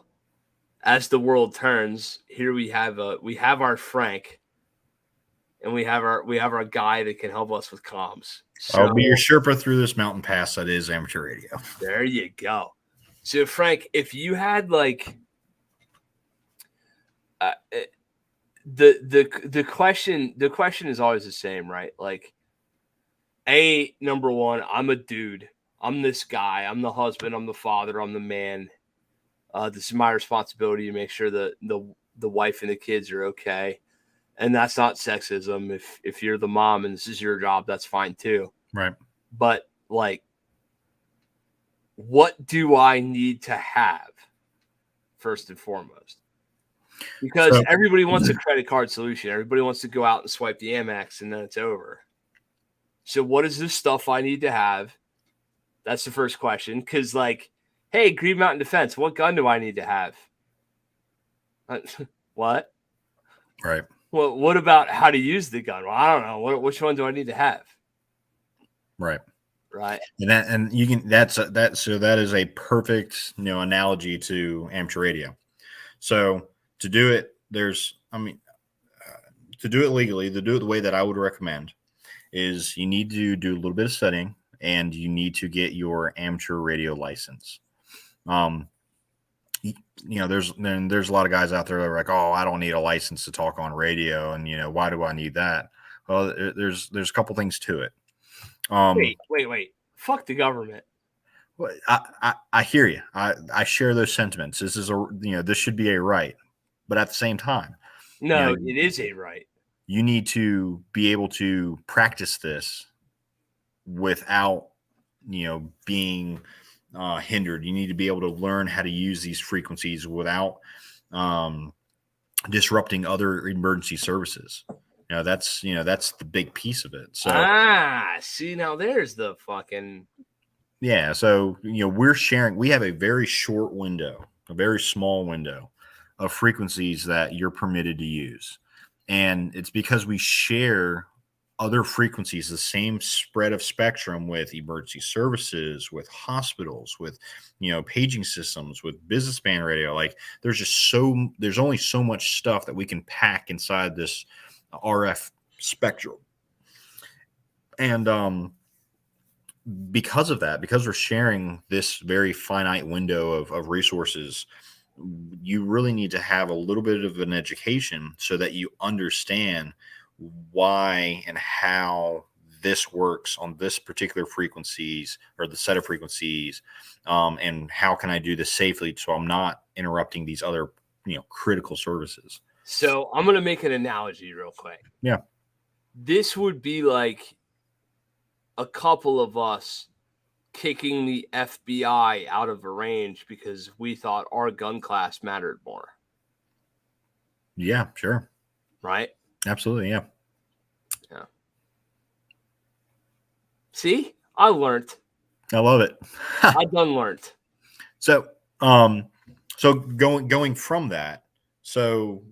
as the world turns, here we have our Frank, and we have our guy that can help us with comms. So, I'll be your Sherpa through this mountain pass that is amateur radio. There you go. So, Frank, if you had like the question is always the same, right? Like, number one, I'm a dude. I'm this guy. I'm the husband. I'm the father. I'm the man. This is my responsibility to make sure that the wife and the kids are okay. And that's not sexism. If you're the mom and this is your job, that's fine too. Right. But like, what do I need to have first and foremost? Because everybody wants a credit card solution. Everybody wants to go out and swipe the Amex and then it's over. So what is this stuff I need to have? That's the first question. Because like, hey, Green Mountain Defense, what gun do I need to have? What? Right. Well, what about how to use the gun? Well, I don't know. Which one do I need to have? Right. Right. And you can that is a perfect analogy to amateur radio. So to do it, to do it legally, to do it the way that I would recommend is you need to do a little bit of studying and you need to get your amateur radio license. There's a lot of guys out there that are like, oh, I don't need a license to talk on radio, and why do I need that? Well, there's a couple things to it. Wait. Fuck the government. Well, I hear you. I share those sentiments. This is this should be a right, but at the same time, no, it is a right. You need to be able to practice this without being hindered. You need to be able to learn how to use these frequencies without disrupting other emergency services. That's the big piece of it. So see, now there's the fucking so we're sharing. We have a very short window, a very small window of frequencies that you're permitted to use, and it's because we share other frequencies, the same spread of spectrum with emergency services, with hospitals, with paging systems, with business band radio. Like there's only so much stuff that we can pack inside this RF spectrum. And because of that, because we're sharing this very finite window of resources, you really need to have a little bit of an education so that you understand why and how this works on this particular frequencies or the set of frequencies, and how can I do this safely so I'm not interrupting these other critical services. So I'm gonna make an analogy real quick. Yeah, this would be like a couple of us kicking the FBI out of a range because we thought our gun class mattered more. Yeah, sure. Right? Absolutely, yeah. Yeah. See? I learned. I love it. I done learned. So going from that, so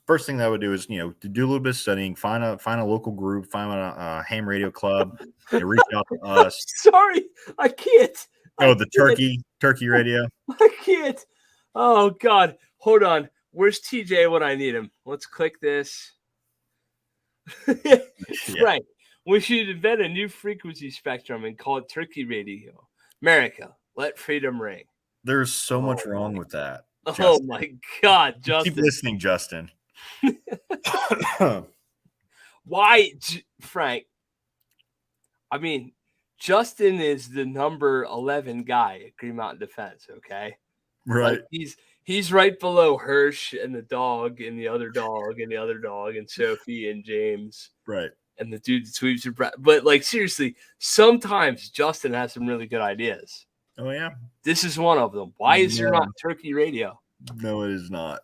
first thing that I would do is to do a little bit of studying, find a local group, find a ham radio club, reach out to us. Sorry, I can't. Turkey radio. I can't. Oh God, hold on. Where's TJ when I need him? Let's click this. Right. We should invent a new frequency spectrum and call it Turkey Radio. America, let freedom ring. There's so much wrong with that. Justin. Oh my God, Justin. Keep listening, Justin. Why, Frank? I mean, Justin is the number 11 guy at Green Mountain Defense, okay? Right. Like he's right below Hirsch and the dog and the other dog and the other dog and Sophie and James. Right. And the dude that sweeps your breath. But like seriously, sometimes Justin has some really good ideas. Oh yeah. This is one of them. Why is there not Turkey Radio? No, it is not.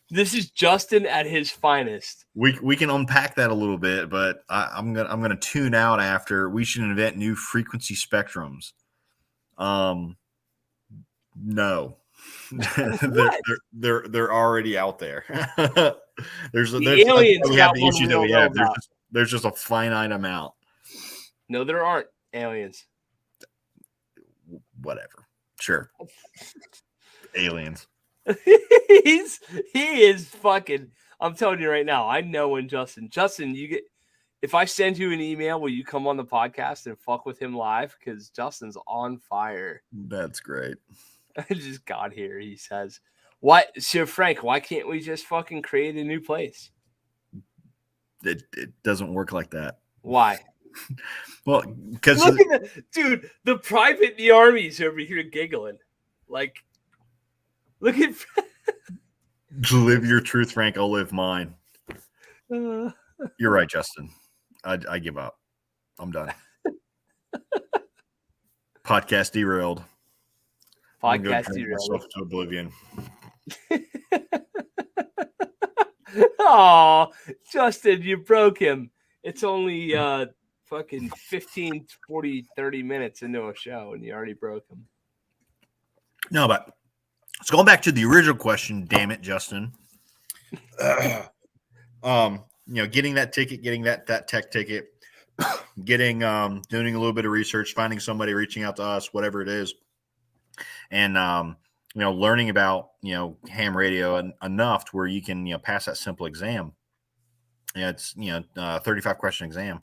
This is Justin at his finest. We can unpack that a little bit, but I'm gonna tune out after. We should invent new frequency spectrums. No, they're already out there. there's aliens got the one issue we that don't we know have. about. There's just a finite amount. No, there aren't aliens. Whatever. Sure. Aliens. He is fucking. I'm telling you right now. I know when Justin, you get. If I send you an email, will you come on the podcast and fuck with him live? Because Justin's on fire. That's great. I just got here. He says, "Why, so Frank? Why can't we just fucking create a new place?" It doesn't work like that. Why? Well, because look at the private in the army's over here giggling. Like, look at live your truth, Frank. I'll live mine. You're right, Justin. I give up. I'm done. Podcast derailed. Podcast derailed. Myself to oblivion. Oh, Justin, you broke him. It's only fucking 15, 40, 30 minutes into a show and you already broke him. No, but going back to the original question, damn it, Justin. getting that ticket, getting that tech ticket, getting doing a little bit of research, finding somebody, reaching out to us, whatever it is, and learning about ham radio enough to where you can pass that simple exam. It's 35 question exam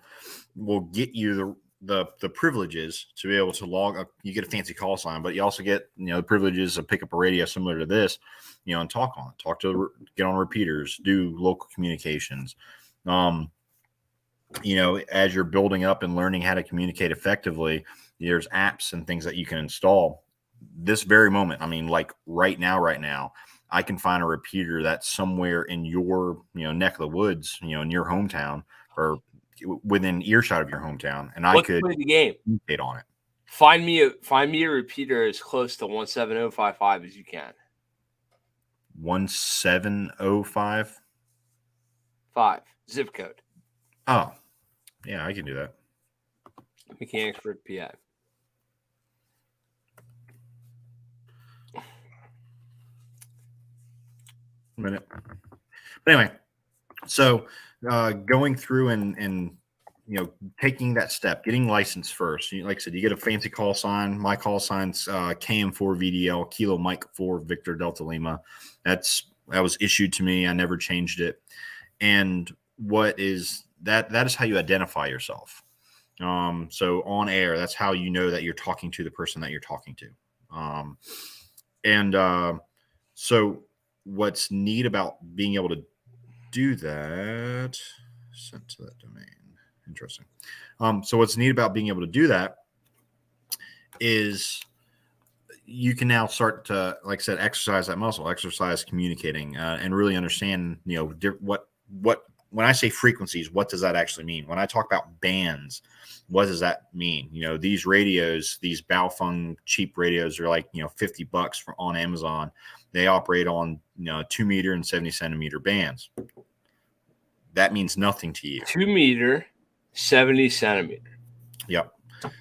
will get you the privileges to be able to log up. You get a fancy call sign, but you also get the privileges to pick up a radio similar to this, and talk get on repeaters, do local communications. As you're building up and learning how to communicate effectively, there's apps and things that you can install. This very moment, I mean, like right now, I can find a repeater that's somewhere in your neck of the woods, in your hometown or within earshot of your hometown, and I could play the game. Communicate on it. Find me a repeater as close to 17055 as you can. 17055 zip code. Oh, yeah, I can do that. Mechanicsburg, PA. A minute. But anyway, so going through and taking that step, getting licensed first. Like I said, you get a fancy call sign. My call sign's KM4 VDL, Kilo Mike 4 Victor Delta Lima. That was issued to me. I never changed it. And what is that? That is how you identify yourself. So on air, that's how you know that you're talking to the person that you're talking to. So what's neat about being able to do that, sent to that domain. Interesting. So what's neat about being able to do that is you can now start to, like I said, exercise that muscle, exercise communicating, and really understand, what when I say frequencies, what does that actually mean? When I talk about bands, what does that mean? These radios, these Baofeng cheap radios are like, $50 on Amazon. They operate on 2 meter and 70 centimeter bands. That means nothing to you. 2 meter, 70 centimeter. Yep.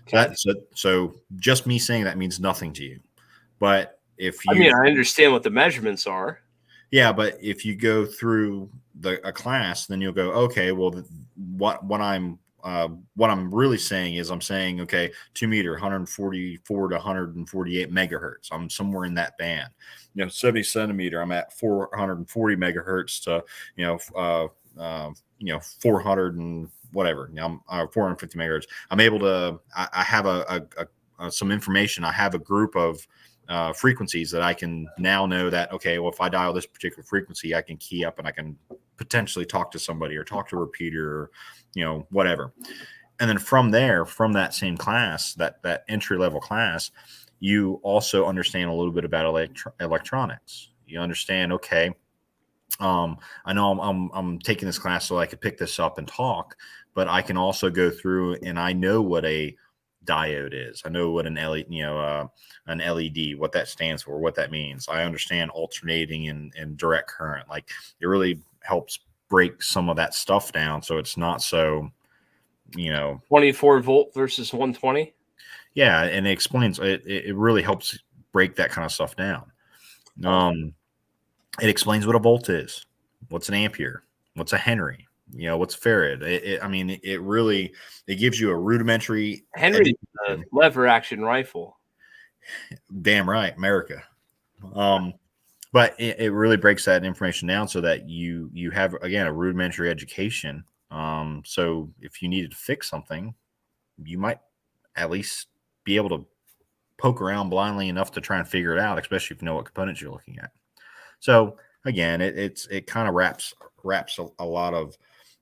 Okay. So just me saying that means nothing to you. But if you, I understand what the measurements are. Yeah, but if you go through a class, then you'll go, okay, well, what I'm really saying is I'm saying, okay, 2 meter, 144 to 148 megahertz. I'm somewhere in that band. 70 centimeter, I'm at 440 megahertz to 400 and whatever. I'm 450 megahertz. I'm able to. I have some information. I have a group of frequencies that I can now know that, okay, well, if I dial this particular frequency, I can key up and I can potentially talk to somebody or talk to a repeater or, whatever. And then from there, from that same class, that entry level class, you also understand a little bit about electronics. You understand, okay, I know I'm taking this class so I could pick this up and talk, but I can also go through and I know what a diode is. I know what an LED, what that stands for, what that means. I understand alternating and direct current. Like, it really helps break some of that stuff down, so it's not so 24 volt versus 120. Yeah, and it explains it really helps break that kind of stuff down. It explains what a volt is, what's an ampere, what's a Henry, what's farad. It really gives you a rudimentary. Henry is a lever action rifle. Damn right, America. But it really breaks that information down so that you have, again, a rudimentary education. So if you needed to fix something, you might at least be able to poke around blindly enough to try and figure it out, especially if you know what components you're looking at. So again, it kind of wraps a lot of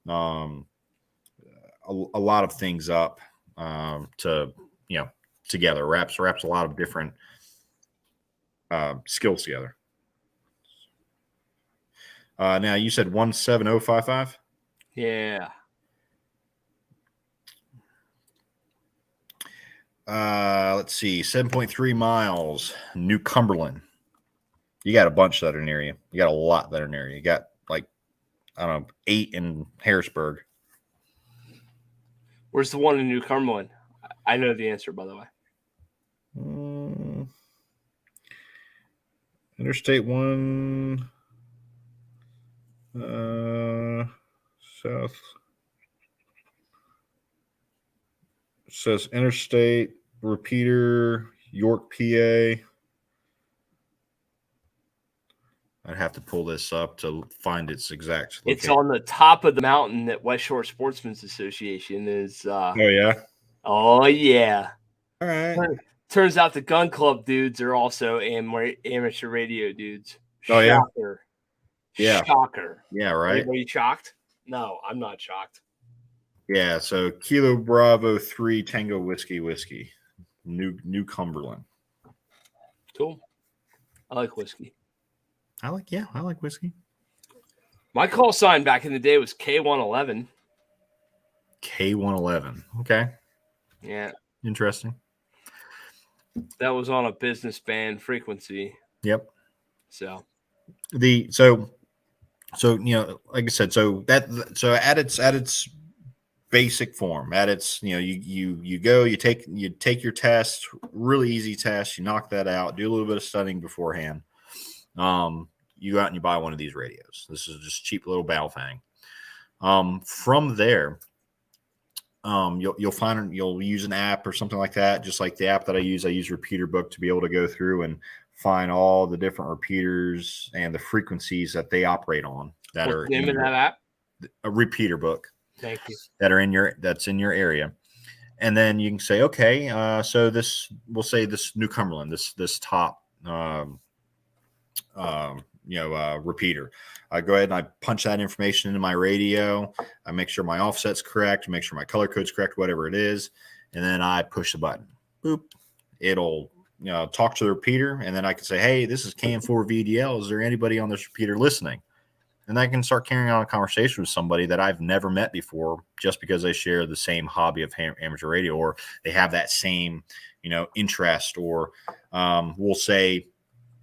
a lot of things up together. Wraps a lot of different skills together. Now you said 17055. Yeah. Let's see, 7.3 miles, New Cumberland. You got a bunch that are near you. You got a lot that are near you. You got, like, I don't know, 8 in Harrisburg. Where's the one in New Cumberland? I know the answer, by the way. Interstate 1. South. It says interstate repeater, York, PA. I'd have to pull this up to find its exact location. It's on the top of the mountain that West Shore Sportsmen's Association is. Oh, yeah? Oh, yeah. All right. Turns out the gun club dudes are also amateur radio dudes. Oh, yeah? Shocker. Yeah. Shocker. Yeah, right? Anybody shocked? No, I'm not shocked. Yeah, so Kilo Bravo 3 Tango Whiskey. New Cumberland. Cool. I like whiskey. I like whiskey. My call sign back in the day was K111. K111. Okay. Yeah. Interesting. That was on a business band frequency. Yep. So you know, like I said, so at its basic form, at its, you know, you go, you take your test, really easy test, you knock that out, do a little bit of studying beforehand. You go out and you buy one of these radios. This is just cheap little Baofeng. From there, you'll use an app or something like that, just like the app that I use Repeater Book to be able to go through and find all the different repeaters and the frequencies that they operate on. What's the name of that app? A Repeater Book. Thank you. That's in your area. And then you can say, okay, so we'll say this New Cumberland, this top repeater. I go ahead and I punch that information into my radio. I make sure my offset's correct, make sure my color code's correct, whatever it is, and then I push the button. Boop. It'll talk to the repeater, and then I can say, hey, this is KM4 VDL. Is there anybody on this repeater listening? And I can start carrying on a conversation with somebody that I've never met before, just because they share the same hobby of amateur radio, or they have that same, interest, or we'll say,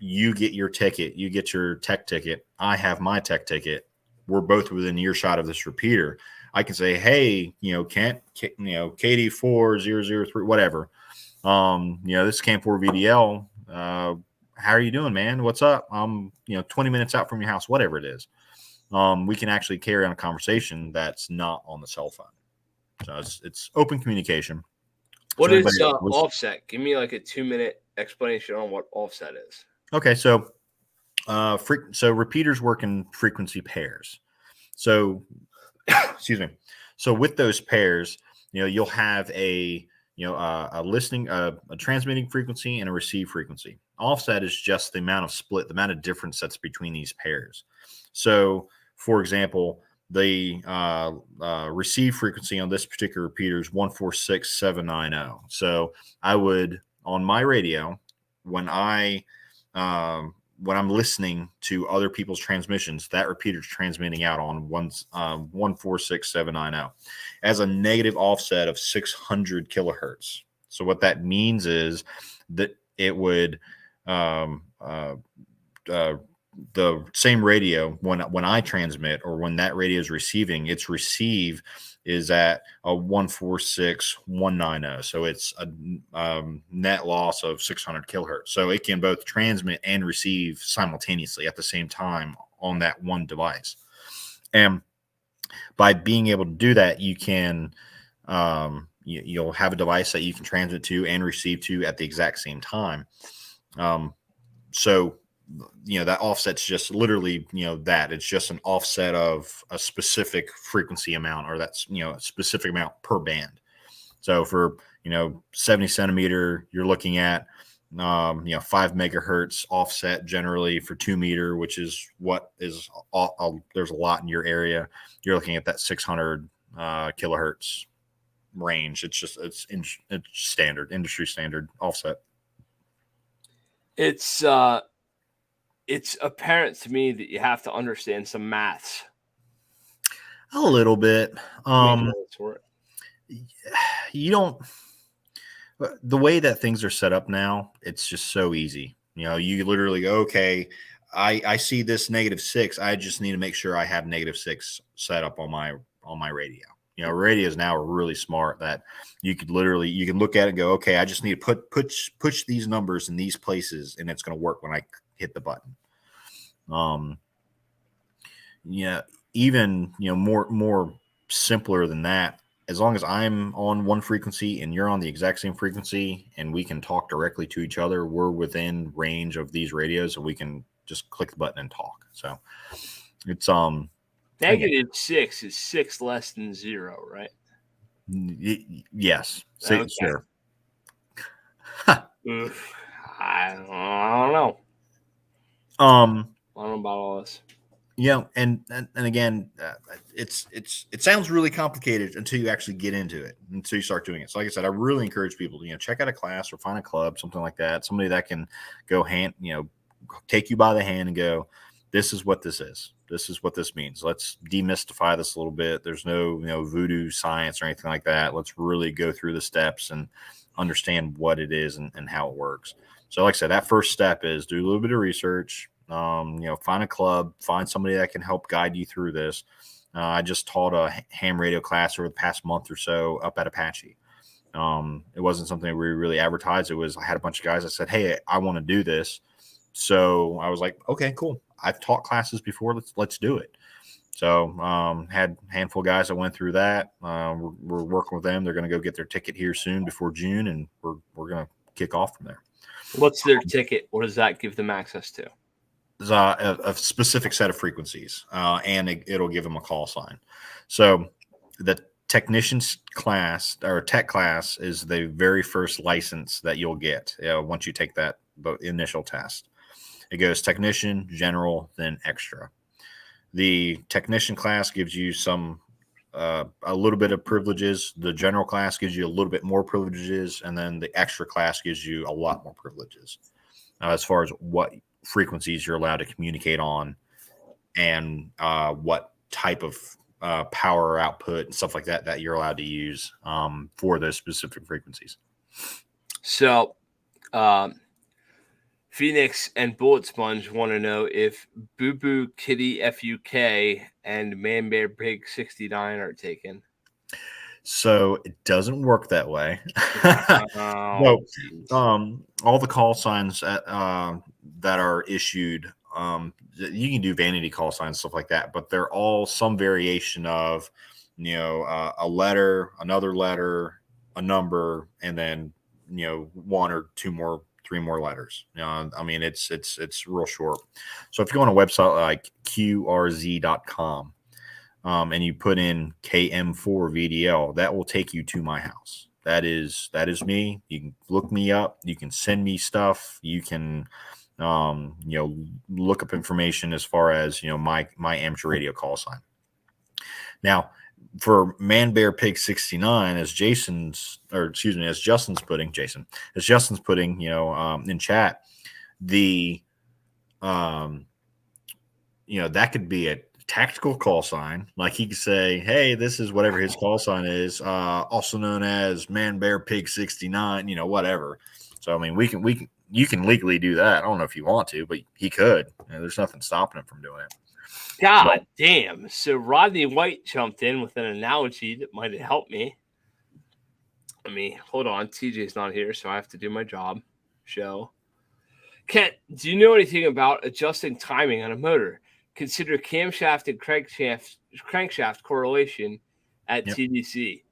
you get your ticket, you get your tech ticket, I have my tech ticket, we're both within earshot of this repeater. I can say, hey, Kent, KD4003, whatever. This is Cam4 VDL. How are you doing, man? What's up? I'm, 20 minutes out from your house, whatever it is. We can actually carry on a conversation that's not on the cell phone. So it's open communication. What is offset? Give me like a 2-minute explanation on what offset is. Okay, so repeaters work in frequency pairs. So, excuse me. So with those pairs, you'll have a transmitting frequency and a receive frequency. Offset is just the amount of difference that's between these pairs. So, for example, the receive frequency on this particular repeater is 146,790. So I would, on my radio, when I'm listening to other people's transmissions, that repeater is transmitting out on 146,790 as a negative offset of 600 kilohertz. So what that means is that it would the same radio, when I transmit, or when that radio is receiving, its receive is at a 146,190. So it's a net loss of 600 kilohertz. So it can both transmit and receive simultaneously at the same time on that one device. And by being able to do that, you can you'll have a device that you can transmit to and receive to at the exact same time. So that offset's just literally, that it's just an offset of a specific frequency amount, or that's, a specific amount per band. So for, 70 centimeter, you're looking at, 5 megahertz offset generally for 2 meter, which is what is, there's a lot in your area. You're looking at that 600 kilohertz range. It's standard, industry standard offset. It's apparent to me that you have to understand some maths. A little bit. You don't. The way that things are set up now, it's just so easy. You literally go, okay, I see this -6. I just need to make sure I have -6 set up on my radio. Radios now are really smart that you can look at it and go, okay, I just need to push these numbers in these places, and it's going to work when I hit the button. even, more simpler than that, as long as I'm on one frequency and you're on the exact same frequency and we can talk directly to each other, we're within range of these radios and we can just click the button and talk. So it's -6 is 6 less than 0, right? Yes. Okay. Sure. Oof. I don't know. I don't know about all this. And again, it sounds really complicated until you actually get into it, until you start doing it. So like I said, I really encourage people to, check out a class or find a club, something like that, somebody that can go take you by the hand and go, this is what this is. This is what this means. Let's demystify this a little bit. There's no, voodoo science or anything like that. Let's really go through the steps and understand what it is and how it works. So like I said, that first step is do a little bit of research, find a club, find somebody that can help guide you through this. I just taught a ham radio class over the past month or so up at Apache. It wasn't something we really advertised. I had a bunch of guys that said, hey, I want to do this. So I was like, okay, cool. I've taught classes before. Let's do it. So had a handful of guys that went through that. We're working with them. They're going to go get their ticket here soon before June, and we're going to kick off from there. What's their ticket? What does that give them access to? A specific set of frequencies, and it'll give them a call sign. So the technician's class or tech class is the very first license that you'll get once you take that initial test. It goes technician, general, then extra. The technician class gives you a little bit of privileges. The general class gives you a little bit more privileges, and then the extra class gives you a lot more privileges as far as what frequencies you're allowed to communicate on and what type of power output and stuff like that you're allowed to use for those specific frequencies. So Phoenix and Bullet Sponge want to know if Boo Boo Kitty FUK and Man Bear Pig 69 are taken. So it doesn't work that way. Oh, all the call signs that are issued, you can do vanity call signs, stuff like that, but they're all some variation of, a letter, another letter, a number, and then, one or two more, three more letters. It's real short. So if you go on a website like qrz.com, and you put in KM4 VDL, that will take you to my house. That is me. You can look me up. You can send me stuff. You can, look up information as far as, my amateur radio call sign. Now, for Man Bear Pig 69, as Justin's putting, in chat, that could be a tactical call sign. Like he could say, hey, this is whatever his call sign is, also known as Man Bear Pig 69, whatever. So, you can legally do that. I don't know if you want to, but he could. There's nothing stopping him from doing it. God damn. So Rodney White jumped in with an analogy that might have helped me. Hold on. TJ's not here, so I have to do my job. Show. Kent, do you know anything about adjusting timing on a motor? Consider camshaft and crankshaft correlation at TDC.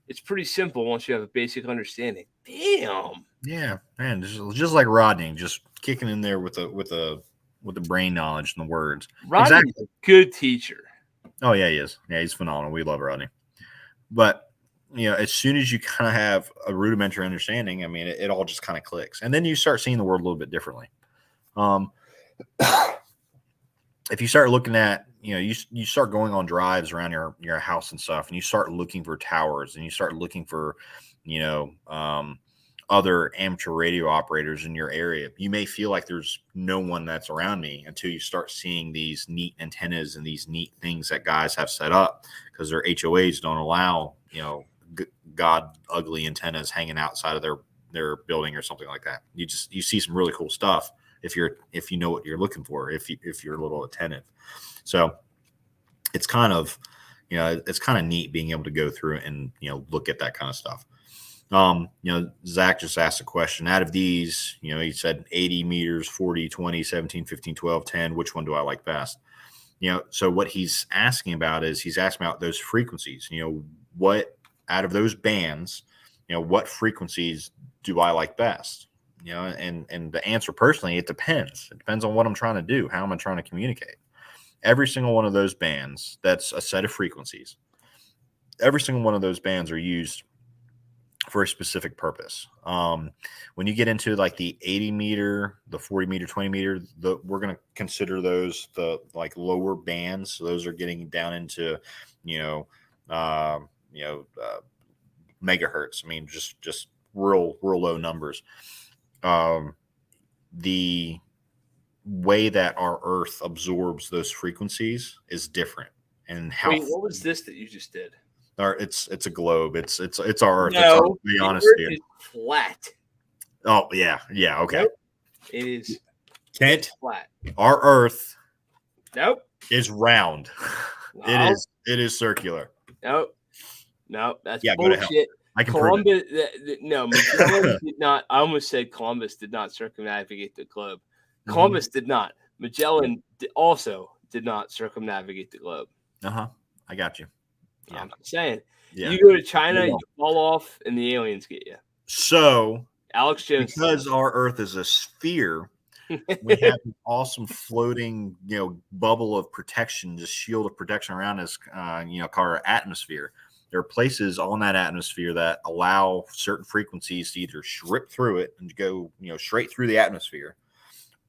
It's pretty simple once you have a basic understanding. Damn. Yeah, man, just like Rodney, just kicking in there with the brain knowledge and the words. Rodney's a good teacher. Oh yeah, he is. Yeah, he's phenomenal. We love Rodney. But as soon as you kind of have a rudimentary understanding, it all just kind of clicks, and then you start seeing the world a little bit differently. If you start looking at, you start going on drives around your house and stuff, and you start looking for towers, and you start looking for, other amateur radio operators in your area, you may feel like there's no one that's around me until you start seeing these neat antennas and these neat things that guys have set up, because their HOAs don't allow, god ugly antennas hanging outside of their building or something like that. You see some really cool stuff if you know what you're looking for, if you're a little attentive. So it's kind of neat being able to go through and look at that kind of stuff. Zach just asked a question. Out of these, he said 80 meters, 40, 20, 17, 15, 12, 10. Which one do I like best? So what he's asking about is he's asking about those frequencies. What out of those bands, what frequencies do I like best? And the answer personally, it depends. It depends on what I'm trying to do. How am I trying to communicate? Every single one of those bands, that's a set of frequencies. Every single one of those bands are used for a specific purpose. When you get into like the 80 meter, the 40 meter, 20 meter, we're going to consider those the like lower bands. So those are getting down into, megahertz. I mean, just real low numbers. The way that our Earth absorbs those frequencies is different. And how? Wait, what was this that you just did? It's a globe. It's our Earth. No, Be the honest Earth here. is flat. Oh yeah, okay. Nope. It is Kent, flat. our Earth Nope. is round. No. It is circular. Nope. That's Yeah, go to hell. bullshit. I can prove it. No, Magellan did not. I almost said Columbus did not circumnavigate the globe. Columbus did not. Magellan also did not circumnavigate the globe. I got you. Yeah. I'm saying. Yeah. You go to China, you fall off, and the aliens get you. So, Alex Jones. because our Earth is a sphere, we have an awesome floating, bubble of protection, just shield of protection around us, called our atmosphere. There are places on that atmosphere that allow certain frequencies to either rip through it and go, straight through the atmosphere,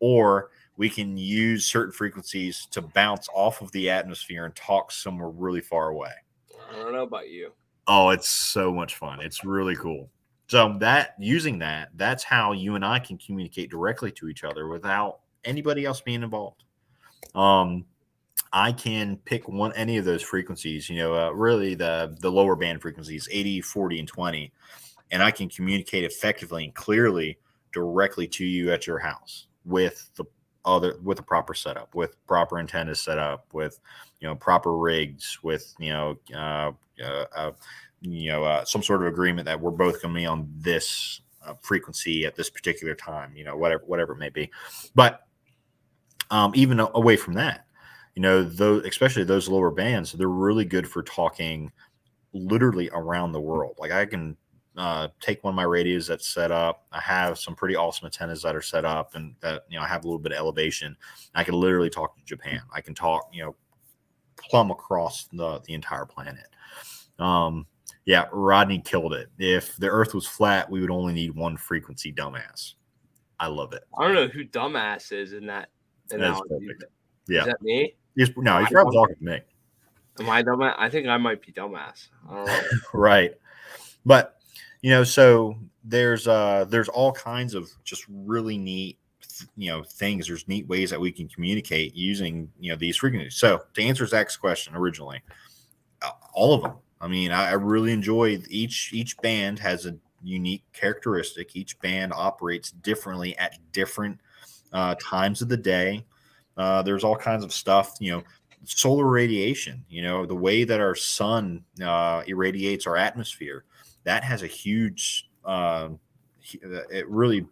or we can use certain frequencies to bounce off of the atmosphere and talk somewhere really far away. I don't know about you. Oh, it's so much fun. It's really cool. So that's how you and I can communicate directly to each other without anybody else being involved. I can pick any of those frequencies, really the lower band frequencies, 80, 40, and 20, and I can communicate effectively and clearly directly to you at your house with a proper setup, with proper antennas set up, with proper rigs, with some sort of agreement that we're both going to be on this frequency at this particular time, whatever it may be. But even away from that, especially those lower bands, they're really good for talking literally around the world. Like I can take one of my radios that's set up. I have some pretty awesome antennas that are set up and that, I have a little bit of elevation. I can literally talk to Japan. I can talk, plumb across the entire planet. Yeah, Rodney killed it. If the Earth was flat, we would only need one frequency, dumbass. I love it. I don't know who dumbass is in that analogy. Yeah. Is that me? He's probably talking to me. Am I dumbass? I think I might be dumbass. I don't know. Right. But, so there's all kinds of just really neat, things. There's neat ways that we can communicate using, these frequencies. So to answer Zach's question originally, all of them. I mean, I really enjoy each band has a unique characteristic. Each band operates differently at different times of the day. There's all kinds of stuff, solar radiation, the way that our sun irradiates our atmosphere, that has a huge, it really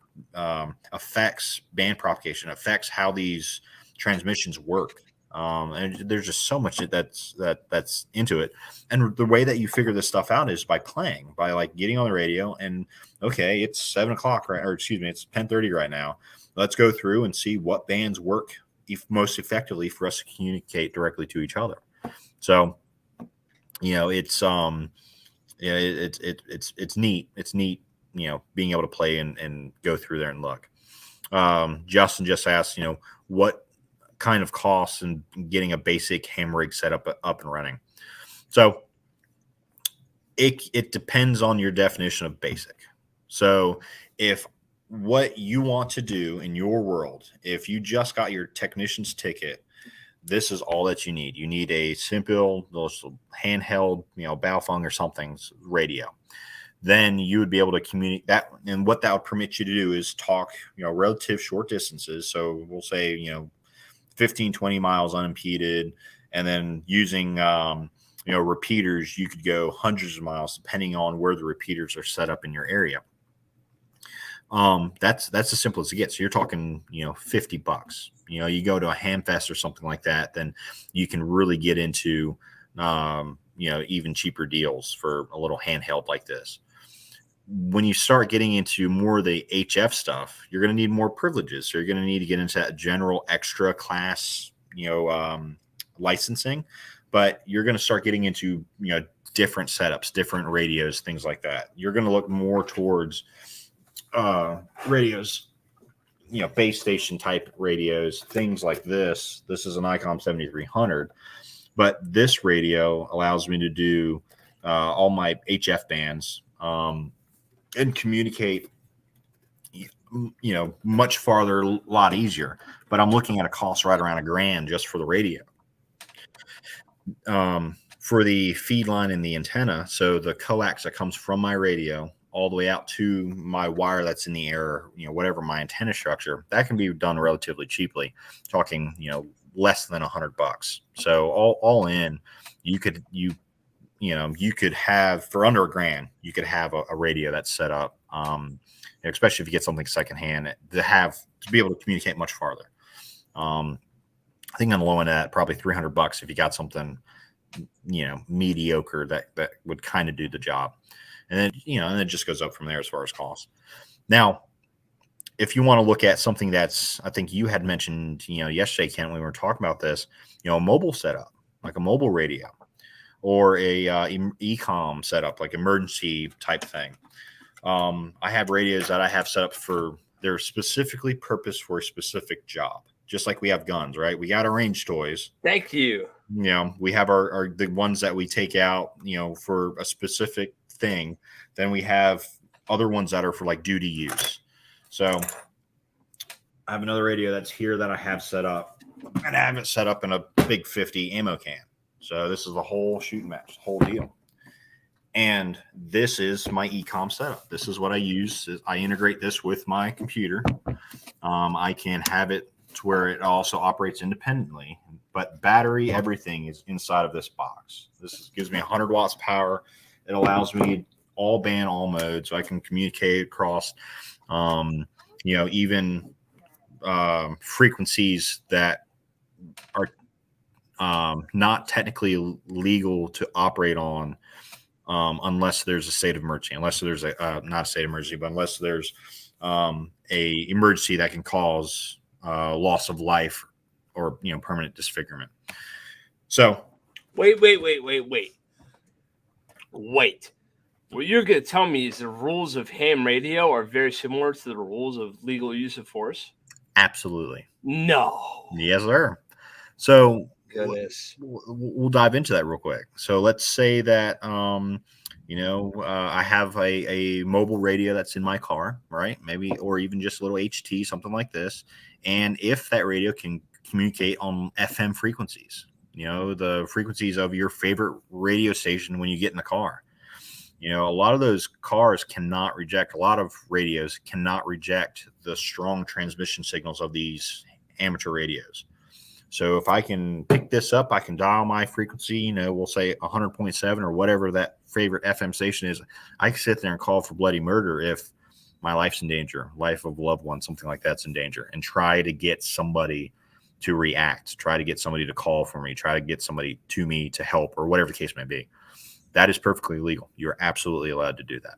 affects band propagation, affects how these transmissions work. And there's just so much that's into it. And the way that you figure this stuff out is by playing, by like getting on the radio and okay, it's 7 o'clock, right? Or excuse me, it's 10:30 right now. Let's go through and see what bands work most effectively for us to communicate directly to each other. So, it's it's neat. It's neat, being able to play and go through there and look. Justin just asked, what kind of costs and getting a basic ham rig set up and running. So it depends on your definition of basic. So if what you want to do in your world, if you just got your technician's ticket, this is all that you need. You need a simple handheld, Baofeng or something's radio. Then you would be able to communicate that. And what that would permit you to do is talk, relative short distances. So we'll say, 15, 20 miles unimpeded. And then using, repeaters, you could go hundreds of miles depending on where the repeaters are set up in your area. That's as simple as it gets. So you're talking, $50. You go to a ham fest or something like that, then you can really get into, even cheaper deals for a little handheld like this. When you start getting into more of the HF stuff, you're going to need more privileges. So you're going to need to get into that general extra class, licensing, but you're going to start getting into, different setups, different radios, things like that. You're going to look more towards radios, base station type radios, things like this. This is an Ecom 7300, but this radio allows me to do all my HF bands and communicate, much farther, a lot easier. But I'm looking at a cost right around $1,000 just for the radio. For the feed line and the antenna, so the coax that comes from my radio all the way out to my wire that's in the air, whatever my antenna structure, that can be done relatively cheaply, talking, less than $100. So all in, you could have, for under $1,000, you could have a radio that's set up, especially if you get something secondhand, to be able to communicate much farther. I think on the low end of that, probably $300 if you got something, mediocre that would kind of do the job. And then, and it just goes up from there as far as cost. Now, if you want to look at something that's, I think you had mentioned, yesterday, Ken, when we were talking about this, a mobile setup, like a mobile radio, or a Ecom setup, like emergency type thing. I have radios that I have set up they're specifically purposed for a specific job, just like we have guns, right? We got our range toys. Thank you. We have the ones that we take out, for a specific thing. Then we have other ones that are for like duty use. So I have another radio that's here that I have set up, and I have it set up in a big 50 ammo can. So this is the whole shooting match, the whole deal. And this is my Ecom setup. This is what I use. I integrate this with my computer. I can have it to where it also operates independently, but battery, everything is inside of this box. Gives me 100 watts power. It allows me all band, all modes. So I can communicate across, even frequencies that are not technically legal to operate on, unless there's a state of emergency, unless there's not a state of emergency, but unless there's a emergency that can cause loss of life or, permanent disfigurement. So Wait. What you're going to tell me is the rules of ham radio are very similar to the rules of legal use of force? Absolutely. No. Yes, sir. So Goodness. we'll dive into that real quick. So let's say that, I have a mobile radio that's in my car, right? Maybe, or even just a little HT, something like this. And if that radio can communicate on FM frequencies, the frequencies of your favorite radio station when you get in the car, a lot of those cars cannot reject, a lot of radios cannot reject the strong transmission signals of these amateur radios. So if I can pick this up, I can dial my frequency, we'll say 100.7 or whatever that favorite FM station is. I can sit there and call for bloody murder if my life's in danger, life of a loved one, something like that's in danger, and try to get somebody to react, try to get somebody to call for me, try to get somebody to me to help, or whatever the case may be. That is perfectly legal. You're absolutely allowed to do that.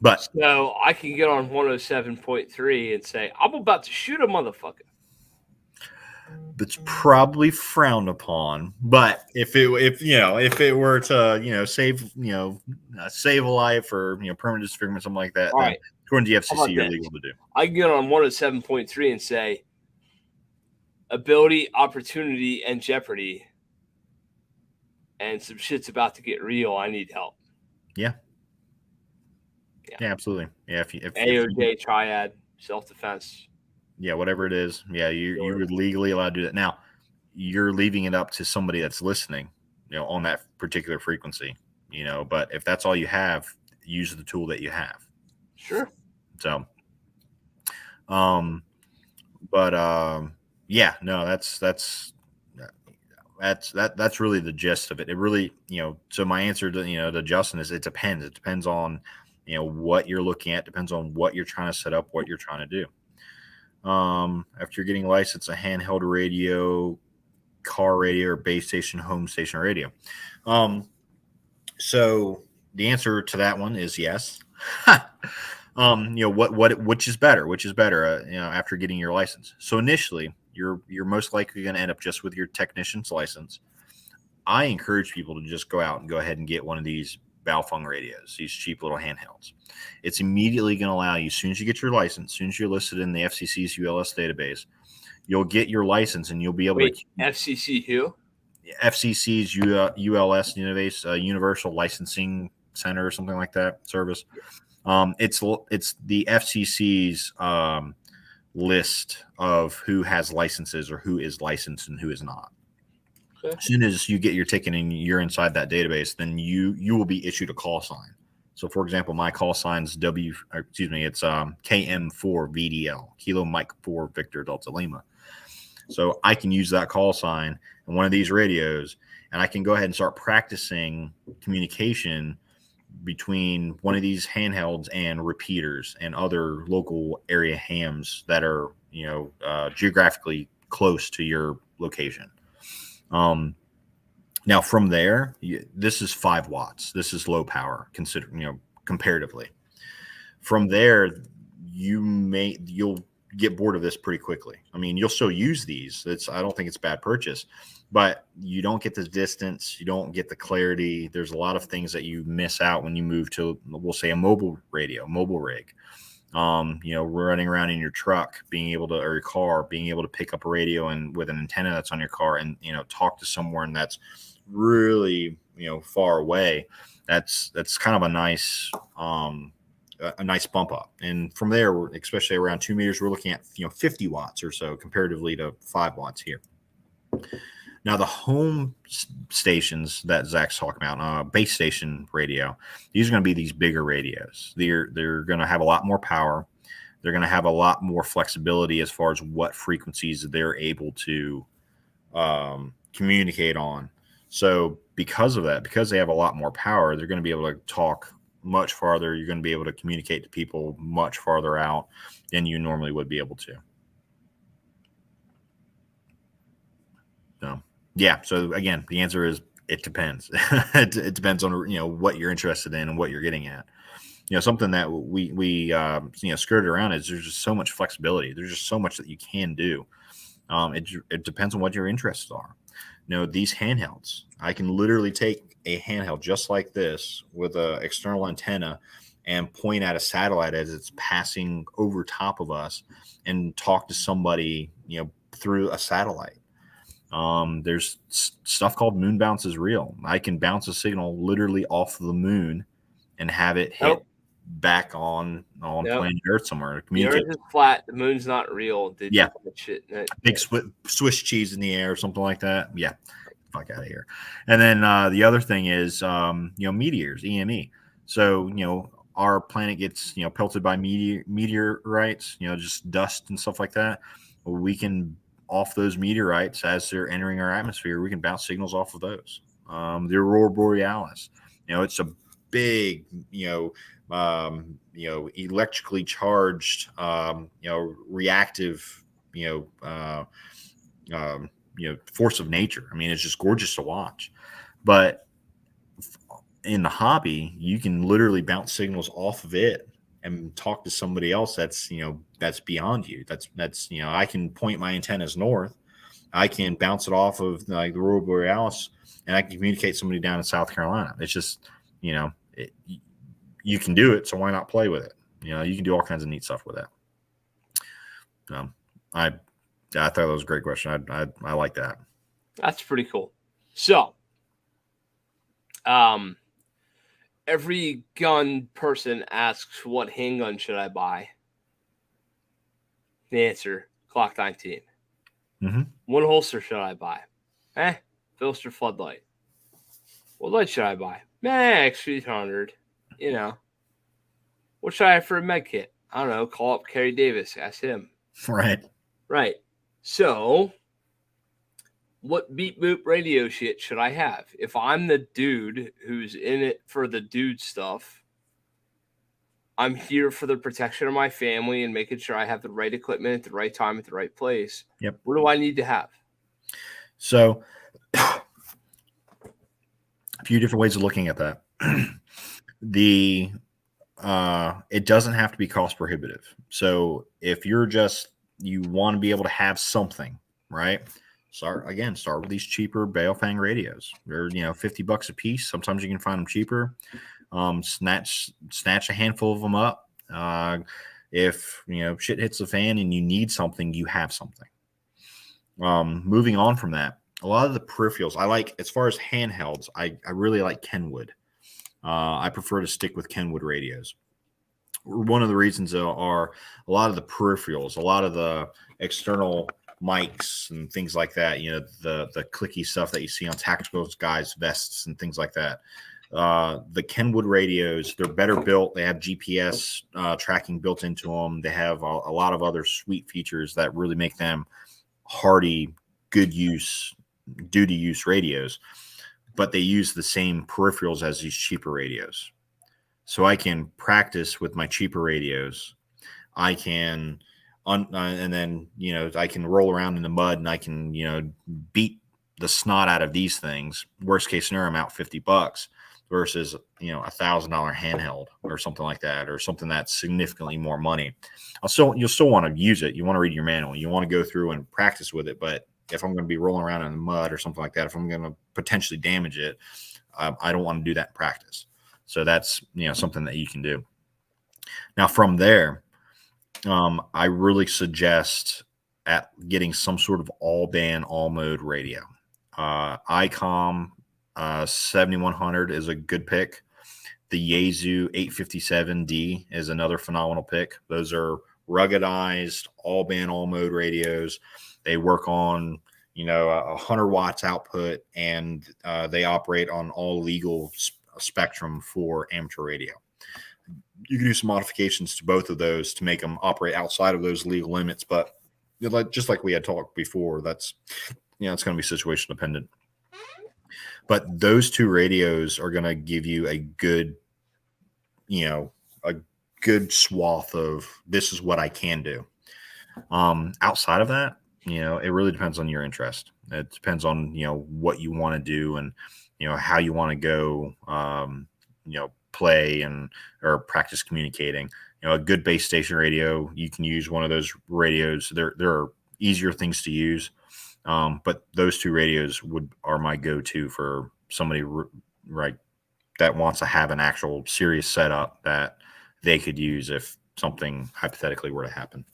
But so I can get on 107.3 and say, I'm about to shoot a motherfucker. It's probably frowned upon. But if it were to, save a life or, permanent disfigurement, something like that, right, according to the FCC, you're legal to do. I can get on 107.3 and say, ability, opportunity, and jeopardy. And some shit's about to get real. I need help. Yeah, absolutely. Yeah, if AOJ, triad, self-defense. Yeah, whatever it is. Yeah, you're legally allowed to do that. Now, you're leaving it up to somebody that's listening, on that particular frequency, but if that's all you have, use the tool that you have. Sure. So, that's really the gist of it. It really, so my answer to, to Justin is it depends. It depends on what you're looking at, depends on what you're trying to set up, what you're trying to do. After you're getting licensed, a handheld radio, car radio, or base station, home station radio. So the answer to that one is yes. Which is better? Which is better? After getting your license. So initially, you're most likely going to end up just with your technician's license. I encourage people to just go out and go ahead and get one of these Baofeng radios, these cheap little handhelds. It's immediately going to allow you, as soon as you get your license, as soon as you're listed in the FCC's ULS database, you'll get your license and you'll be able to. FCC who? FCC's ULS Universal Licensing Center or something like that service. It's the FCC's list of who has licenses or who is licensed and who is not. Okay. As soon as you get your ticket and you're inside that database, then you will be issued a call sign. So, for example, my call sign is it's KM4VDL, Kilo Mike 4 Victor Delta Lima. So I can use that call sign in one of these radios, and I can go ahead and start practicing communication between one of these handhelds and repeaters and other local area hams that are, geographically close to your location. Now from there, this is 5 watts. This is low power, comparatively. From there, you'll get bored of this pretty quickly. I mean, you'll still use these. I don't think it's a bad purchase, but you don't get the distance. You don't get the clarity. There's a lot of things that you miss out when you move to, we'll say, a mobile radio, mobile rig. Running around in your truck, or your car, being able to pick up a radio and with an antenna that's on your car and, talk to someone that's really, far away. That's kind of a nice bump up. And from there, especially around 2 meters, we're looking at 50 watts or so comparatively to 5 watts here. Now the home stations that Zach's talking about, base station radio, these are going to be these bigger radios. They're going to have a lot more power. They're going to have a lot more flexibility as far as what frequencies they're able to communicate on. So because of that, because they have a lot more power, they're going to be able to talk much farther. You're going to be able to communicate to people much farther out than you normally would be able to. So, yeah. So again, the answer is it depends. It depends on, what you're interested in and what you're getting at. Something that we skirted around is there's just so much flexibility. There's just so much that you can do. It depends on what your interests are. These handhelds, I can literally take a handheld just like this with an external antenna and point at a satellite as it's passing over top of us and talk to somebody, through a satellite. There's stuff called moon bounce is real. I can bounce a signal literally off the moon and have it hit back on planet Earth somewhere. The Earth is flat. The moon's not real. Shit. Big Swiss cheese in the air or something like that. Yeah. Fuck out of here. And then the other thing is, meteors, EME. So, our planet gets, pelted by meteorites, just dust and stuff like that. We can, off those meteorites, as they're entering our atmosphere, we can bounce signals off of those. The Aurora Borealis, it's a big, electrically charged, reactive, force of nature. I mean, it's just gorgeous to watch. But in the hobby, you can literally bounce signals off of it and talk to somebody else that's beyond you. That's I can point my antennas north. I can bounce it off of the Aurora Borealis, and I can communicate somebody down in South Carolina. It's just, you can do it, so why not play with it? You can do all kinds of neat stuff with that. I thought that was a great question. I like that. That's pretty cool. So, every gun person asks, what handgun should I buy? The answer, Glock 19. Mm-hmm. What holster should I buy? Filster floodlight. What light should I buy? X300. What should I have for a med kit? I don't know. Call up Kerry Davis. Ask him. Right. So, what beep boop radio shit should I have? If I'm the dude who's in it for the dude stuff, I'm here for the protection of my family and making sure I have the right equipment at the right time at the right place. Yep. What do I need to have? So a few different ways of looking at that. It doesn't have to be cost prohibitive. So if you want to be able to have something, right? Start with these cheaper Baofeng radios. They're, $50 a piece. Sometimes you can find them cheaper. Snatch a handful of them up. If shit hits the fan and you need something, you have something. Moving on from that, a lot of the peripherals I like, as far as handhelds, I really like Kenwood. I prefer to stick with Kenwood radios. One of the reasons are a lot of the peripherals, a lot of the external mics and things like that, the clicky stuff that you see on tactical guys' vests and things like that. The Kenwood radios, they're better built. They have GPS tracking built into them. They have a lot of other sweet features that really make them hardy, good use, duty use radios. But they use the same peripherals as these cheaper radios. So I can practice with my cheaper radios. I can, and then, I can roll around in the mud and I can, beat the snot out of these things. Worst case scenario, I'm out $50 versus, $1,000 handheld or something like that, or something that's significantly more money. You'll still want to use it. You want to read your manual. You want to go through and practice with it. But if I'm going to be rolling around in the mud or something like that, if I'm going to potentially damage it, I don't want to do that in practice. So that's, something that you can do. Now from there, I really suggest at getting some sort of all band, all mode radio. Ecom 7100 is a good pick. The Yaesu 857D is another phenomenal pick. Those are ruggedized all band, all mode radios. They work on 100 watts output, and they operate on all legal spectrum for amateur radio. You can do some modifications to both of those to make them operate outside of those legal limits, but just like we had talked before, that's it's going to be situation dependent. But those two radios are going to give you a good swath of this is what I can do. Outside of that, it really depends on your interest. It depends on what you want to do and how you want to go play or practice communicating. A good base station radio, you can use one of those radios. There are easier things to use, but those two radios are my go-to for somebody right that wants to have an actual serious setup that they could use if something hypothetically were to happen.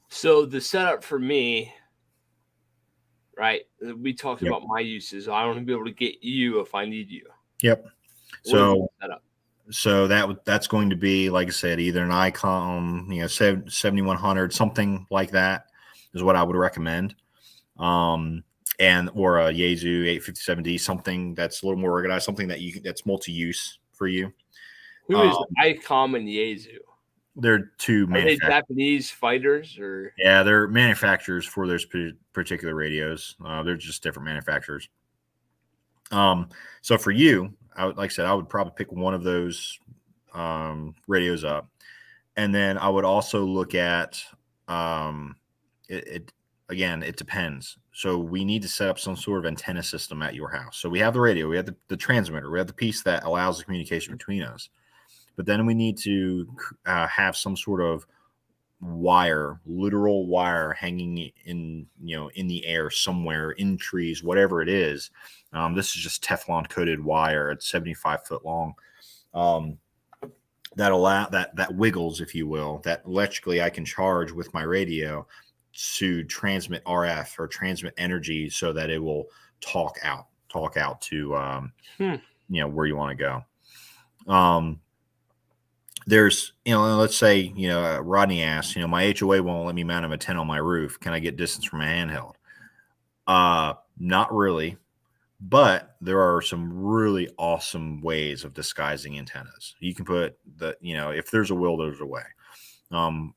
So the setup for me, right? We talked about my uses. I want to be able to get you if I need you. Yep. So that's going to be, like I said, either an Icom, 7100, something like that is what I would recommend. Or a Yaesu 857D, something that's a little more organized, something that's multi-use for you. Who is Icom and Yaesu? They're two manufacturers. Are they Japanese fighters, or? Yeah, they're manufacturers for those particular radios. They're just different manufacturers. So for you, like I said, I would probably pick one of those radios up, and then I would also look at it. Again, it depends. So we need to set up some sort of antenna system at your house. So we have the radio, we have the transmitter, we have the piece that allows the communication between us. But then we need to have some sort of wire, literal wire hanging in the air somewhere, in trees, whatever it is. This is just Teflon coated wire. It's 75 foot long. That wiggles, if you will, that electrically I can charge with my radio to transmit RF or transmit energy so that it will talk out to where you want to go. There's, let's say, Rodney asked, my HOA won't let me mount an antenna on my roof. Can I get distance from a handheld? Not really, but there are some really awesome ways of disguising antennas. You can put if there's a will, there's a way.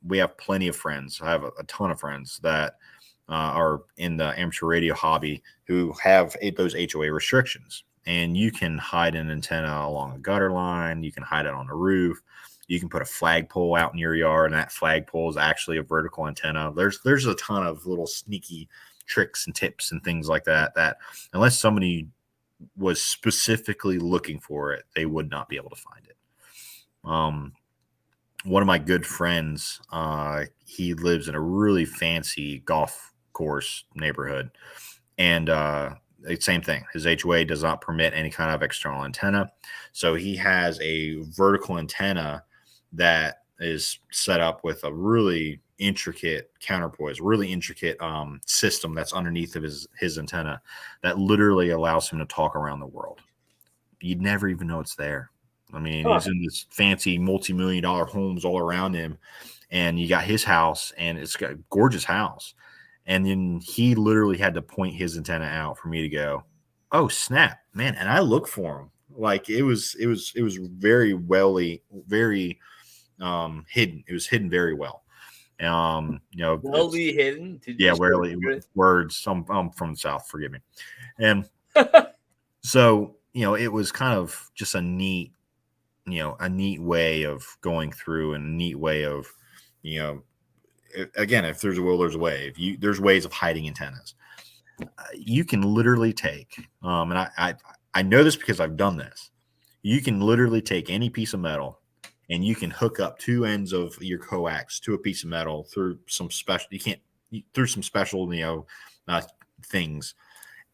We have plenty of friends. I have a ton of friends that are in the amateur radio hobby who have those HOA restrictions. and you can hide an antenna along a gutter line. You can hide it on a roof. You can put a flagpole out in your yard, and that flagpole is actually a vertical antenna. There's a ton of little sneaky tricks and tips and things like that unless somebody was specifically looking for it, they would not be able to find it. One of my good friends, he lives in a really fancy golf course neighborhood, and same thing. His HOA does not permit any kind of external antenna, so he has a vertical antenna that is set up with a really intricate counterpoise, really intricate system that's underneath of his antenna that literally allows him to talk around the world. You'd never even know it's there. I mean, he's in this fancy multi-million-dollar homes all around him, and you got his house, and it's got a gorgeous house. And then he literally had to point his antenna out for me to go, oh snap, man! And I look for him. Like it was very very hidden. It was hidden very well. Hidden. Yeah, warily words. I'm from the South. Forgive me. And so it was kind of just a neat way of going through, and a neat way of again, if there's a will, there's a way. There's ways of hiding antennas. You can literally take, and I know this because I've done this. You can literally take any piece of metal, and you can hook up two ends of your coax to a piece of metal through some special. Through some special things,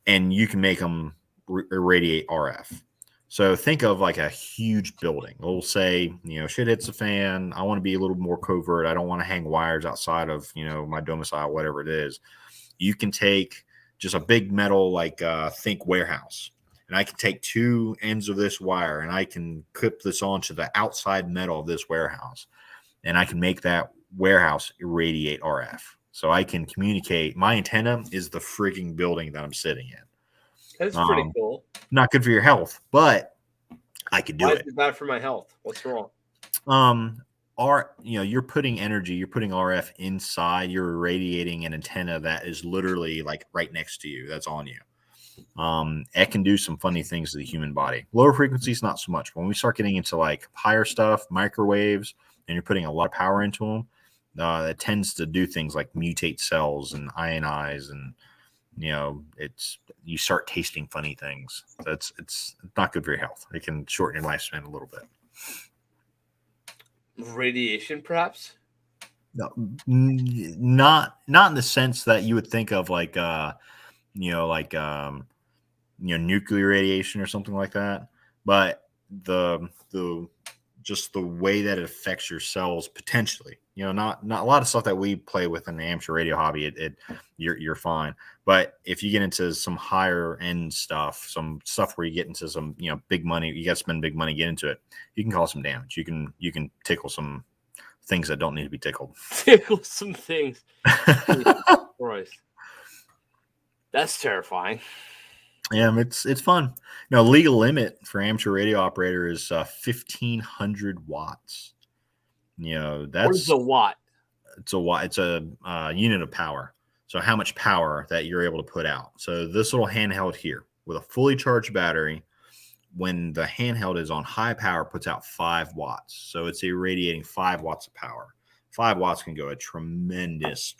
and you can make them irradiate RF. So think of like a huge building. We'll say, shit hits the fan. I want to be a little more covert. I don't want to hang wires outside of, my domicile, whatever it is. You can take just a big metal, think warehouse. And I can take two ends of this wire, and I can clip this onto the outside metal of this warehouse. And I can make that warehouse irradiate RF. So I can communicate. My antenna is the freaking building that I'm sitting in. That's pretty cool. Not good for your health, but I could do it. Why is it bad for my health? What's wrong? You're putting energy, you're putting RF inside, you're irradiating an antenna that is literally like right next to you, that's on you. It can do some funny things to the human body. Lower frequencies, not so much. When we start getting into like higher stuff, microwaves, and you're putting a lot of power into them, it tends to do things like mutate cells and ionize, and you start tasting funny things. It's not good for your health. It can shorten your lifespan a little bit. Radiation, perhaps? No, not in the sense that you would think of nuclear radiation or something like that, but the just the way that it affects your cells potentially. Not a lot of stuff that we play with in the amateur radio hobby. You're fine, but if you get into some higher end stuff, some stuff where you get into some big money, you got to spend big money to get into it. You can cause some damage. You can tickle some things that don't need to be tickled. Tickle some things. Christ. That's terrifying. Yeah, it's fun. Legal limit for amateur radio operator is 1,500 watts. That's what is a watt? It's a watt. It's a unit of power. So how much power that you're able to put out. So this little handheld here with a fully charged battery, when the handheld is on high power, puts out 5 watts. So it's irradiating 5 watts of power. 5 watts can go a tremendous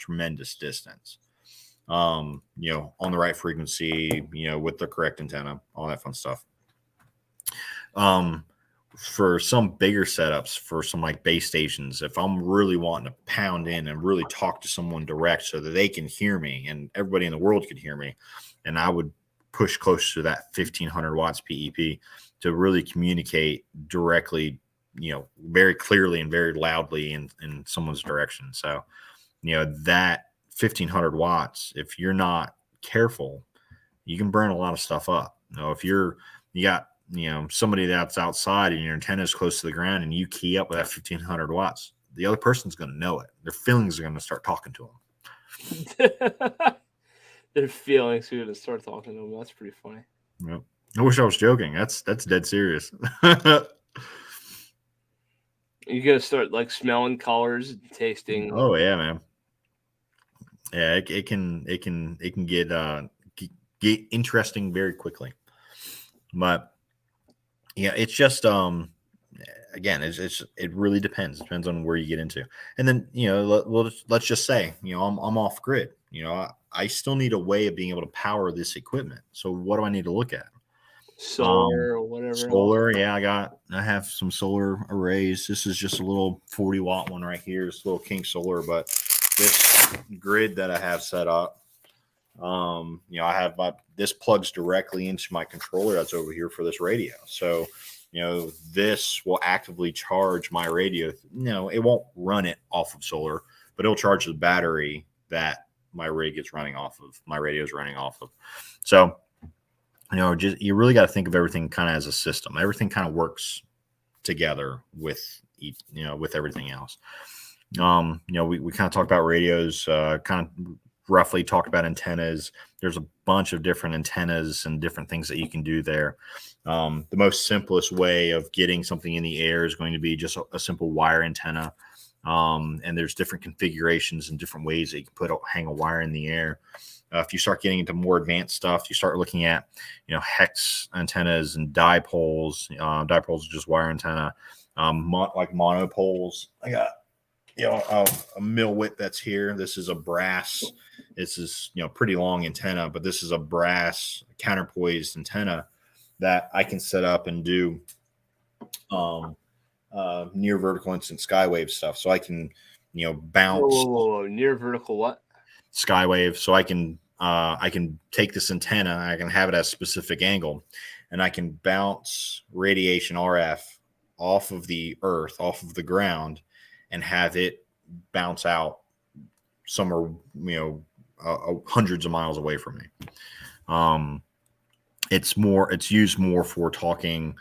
distance. On the right frequency, with the correct antenna, all that fun stuff. For some bigger setups, for some like base stations, if I'm really wanting to pound in and really talk to someone direct so that they can hear me and everybody in the world can hear me, and I would push close to that 1,500 watts PEP to really communicate directly, very clearly and very loudly in someone's direction. So, that 1,500 watts, if you're not careful, you can burn a lot of stuff up. If you got somebody that's outside and your antenna is close to the ground and you key up with that 1,500 watts, the other person's going to know it. Their feelings are going to start talking to them. Their feelings are going to start talking to them. That's pretty funny. Yep. I wish I was joking. That's dead serious. You're going to start like smelling colors and tasting. Oh yeah, man. Yeah, it can get interesting very quickly. But yeah, it's just again, it really depends. It depends on where you get into. And then, let's just say, I'm off grid. I still need a way of being able to power this equipment. So what do I need to look at? Solar or whatever. Solar, yeah, I have some solar arrays. This is just a little 40-watt one right here. It's a little King Solar, but this grid that I have set up, I have this plugs directly into my controller that's over here for this radio. So, this will actively charge my radio. It won't run it off of solar, but it'll charge the battery that my rig is running off of, my radio is running off of. So, you really got to think of everything kind of as a system. Everything kind of works together with everything else. We kind of talked about radios, kind of roughly talked about antennas. There's a bunch of different antennas and different things that you can do there. The most simplest way of getting something in the air is going to be just a simple wire antenna. And there's different configurations and different ways that you can hang a wire in the air. If you start getting into more advanced stuff, you start looking at, hex antennas and dipoles. Dipoles are just wire antenna, like monopoles. I got, a mill width that's here. This is a brass. This is, pretty long antenna, but this is a brass counterpoised antenna that I can set up and do near vertical instant skywave stuff. So I can, bounce. Whoa. Near vertical what? Skywave. So I can take this antenna, I can have it at a specific angle, and I can bounce radiation RF off of the earth, off of the ground, and have it bounce out somewhere, hundreds of miles away from me. It's used more for talking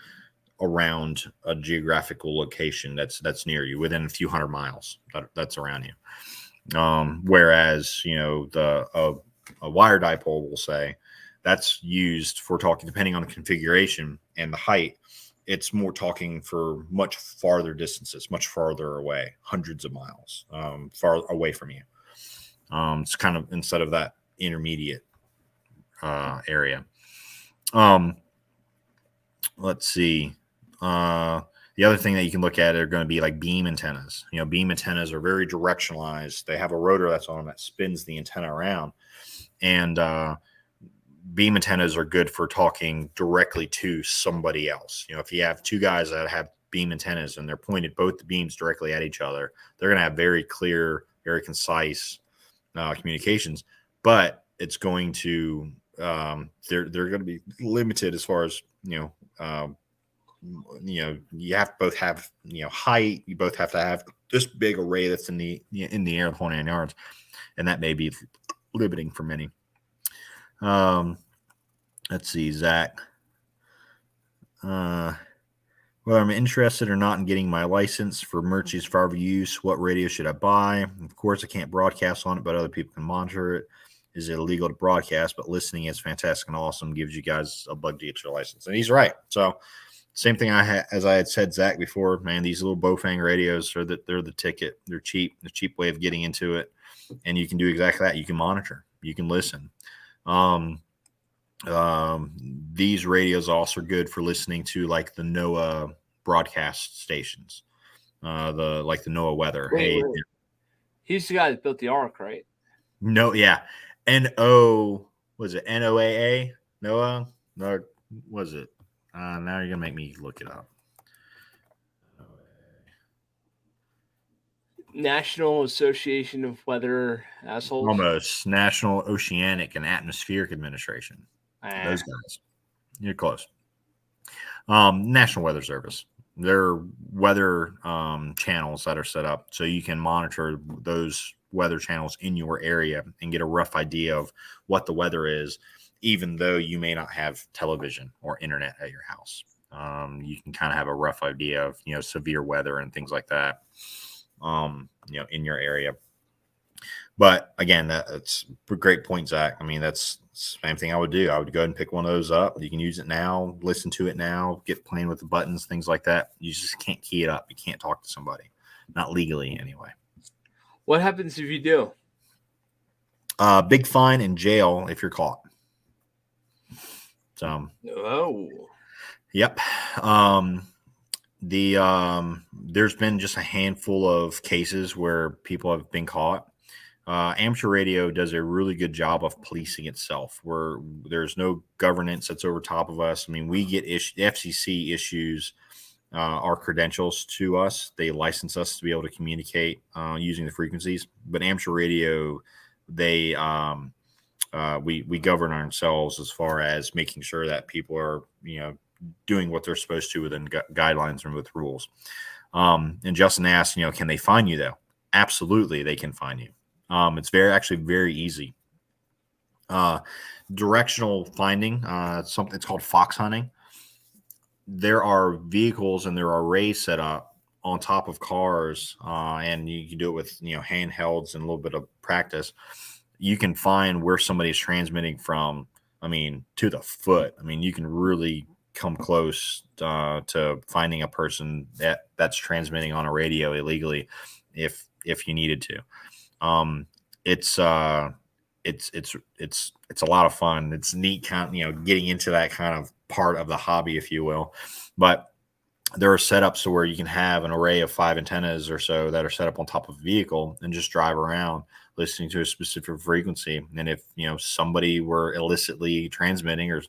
around a geographical location that's near you, within a few hundred miles that's around you. Whereas, a wire dipole, will say, that's used for talking, depending on the configuration and the height. It's more talking for much farther distances, much farther away, hundreds of miles, far away from you. It's kind of instead of that intermediate area. Let's see. The other thing that you can look at are going to be like beam antennas. Beam antennas are very directionalized. They have a rotor that's on them that spins the antenna around. And beam antennas are good for talking directly to somebody else. If you have two guys that have beam antennas and they're pointed both the beams directly at each other, they're going to have very clear, very concise communications. But it's going to they're going to be limited as far as you have to both have height. You both have to have this big array that's in the air, 29 yards, and that may be limiting for many. Let's see, Zach. Whether I'm interested or not in getting my license for Murchie's far use, what radio should I buy? Of course, I can't broadcast on it, but other people can monitor it. Is it illegal to broadcast? But listening is fantastic and awesome. Gives you guys a bug to get your license. And he's right. So same thing as I had said, Zach, before, man, these little Bofang radios they're the ticket. They're cheap. The cheap way of getting into it. And you can do exactly that. You can monitor. You can listen. These radios are also good for listening to like the NOAA broadcast stations. The NOAA weather. Wait. He's the guy that built the Ark, right? No, yeah. Was it NOAA? NOAA? No, was it? Now you're gonna make me look it up. National Association of Weather Assholes. Almost. National Oceanic and Atmospheric Administration. Those guys. You're close. National Weather Service. They're weather channels that are set up so you can monitor those weather channels in your area and get a rough idea of what the weather is, even though you may not have television or internet at your house. You can kind of have a rough idea of, severe weather and things like that, in your area. But again, that's a great point, Zach. I mean, that's the same thing I would do. I would go ahead and pick one of those up. You can use it now, listen to it now, get playing with the buttons, things like that. You just can't key it up. You can't talk to somebody, not legally anyway. What happens if you do? Big fine and jail if you're caught. So, Yep. There's been just a handful of cases where people have been caught. Amateur radio does a really good job of policing itself, where there's no governance that's over top of us. I mean, we get the FCC issues our credentials to us. They license us to be able to communicate using the frequencies. But amateur radio, we govern ourselves as far as making sure that people are doing what they're supposed to within guidelines and with rules. And Justin asked, can they find you though? Absolutely, they can find you. It's actually very easy. Directional finding, it's called fox hunting. There are vehicles and there are arrays set up on top of cars, and you can do it with handhelds and a little bit of practice. You can find where somebody's transmitting from. I mean, to the foot. I mean, you can really come close to finding a person that's transmitting on a radio illegally, if you needed to. It's a lot of fun. It's neat, getting into that kind of part of the hobby, if you will. But there are setups to where you can have an array of 5 antennas or so that are set up on top of a vehicle and just drive around listening to a specific frequency. And if somebody were illicitly transmitting or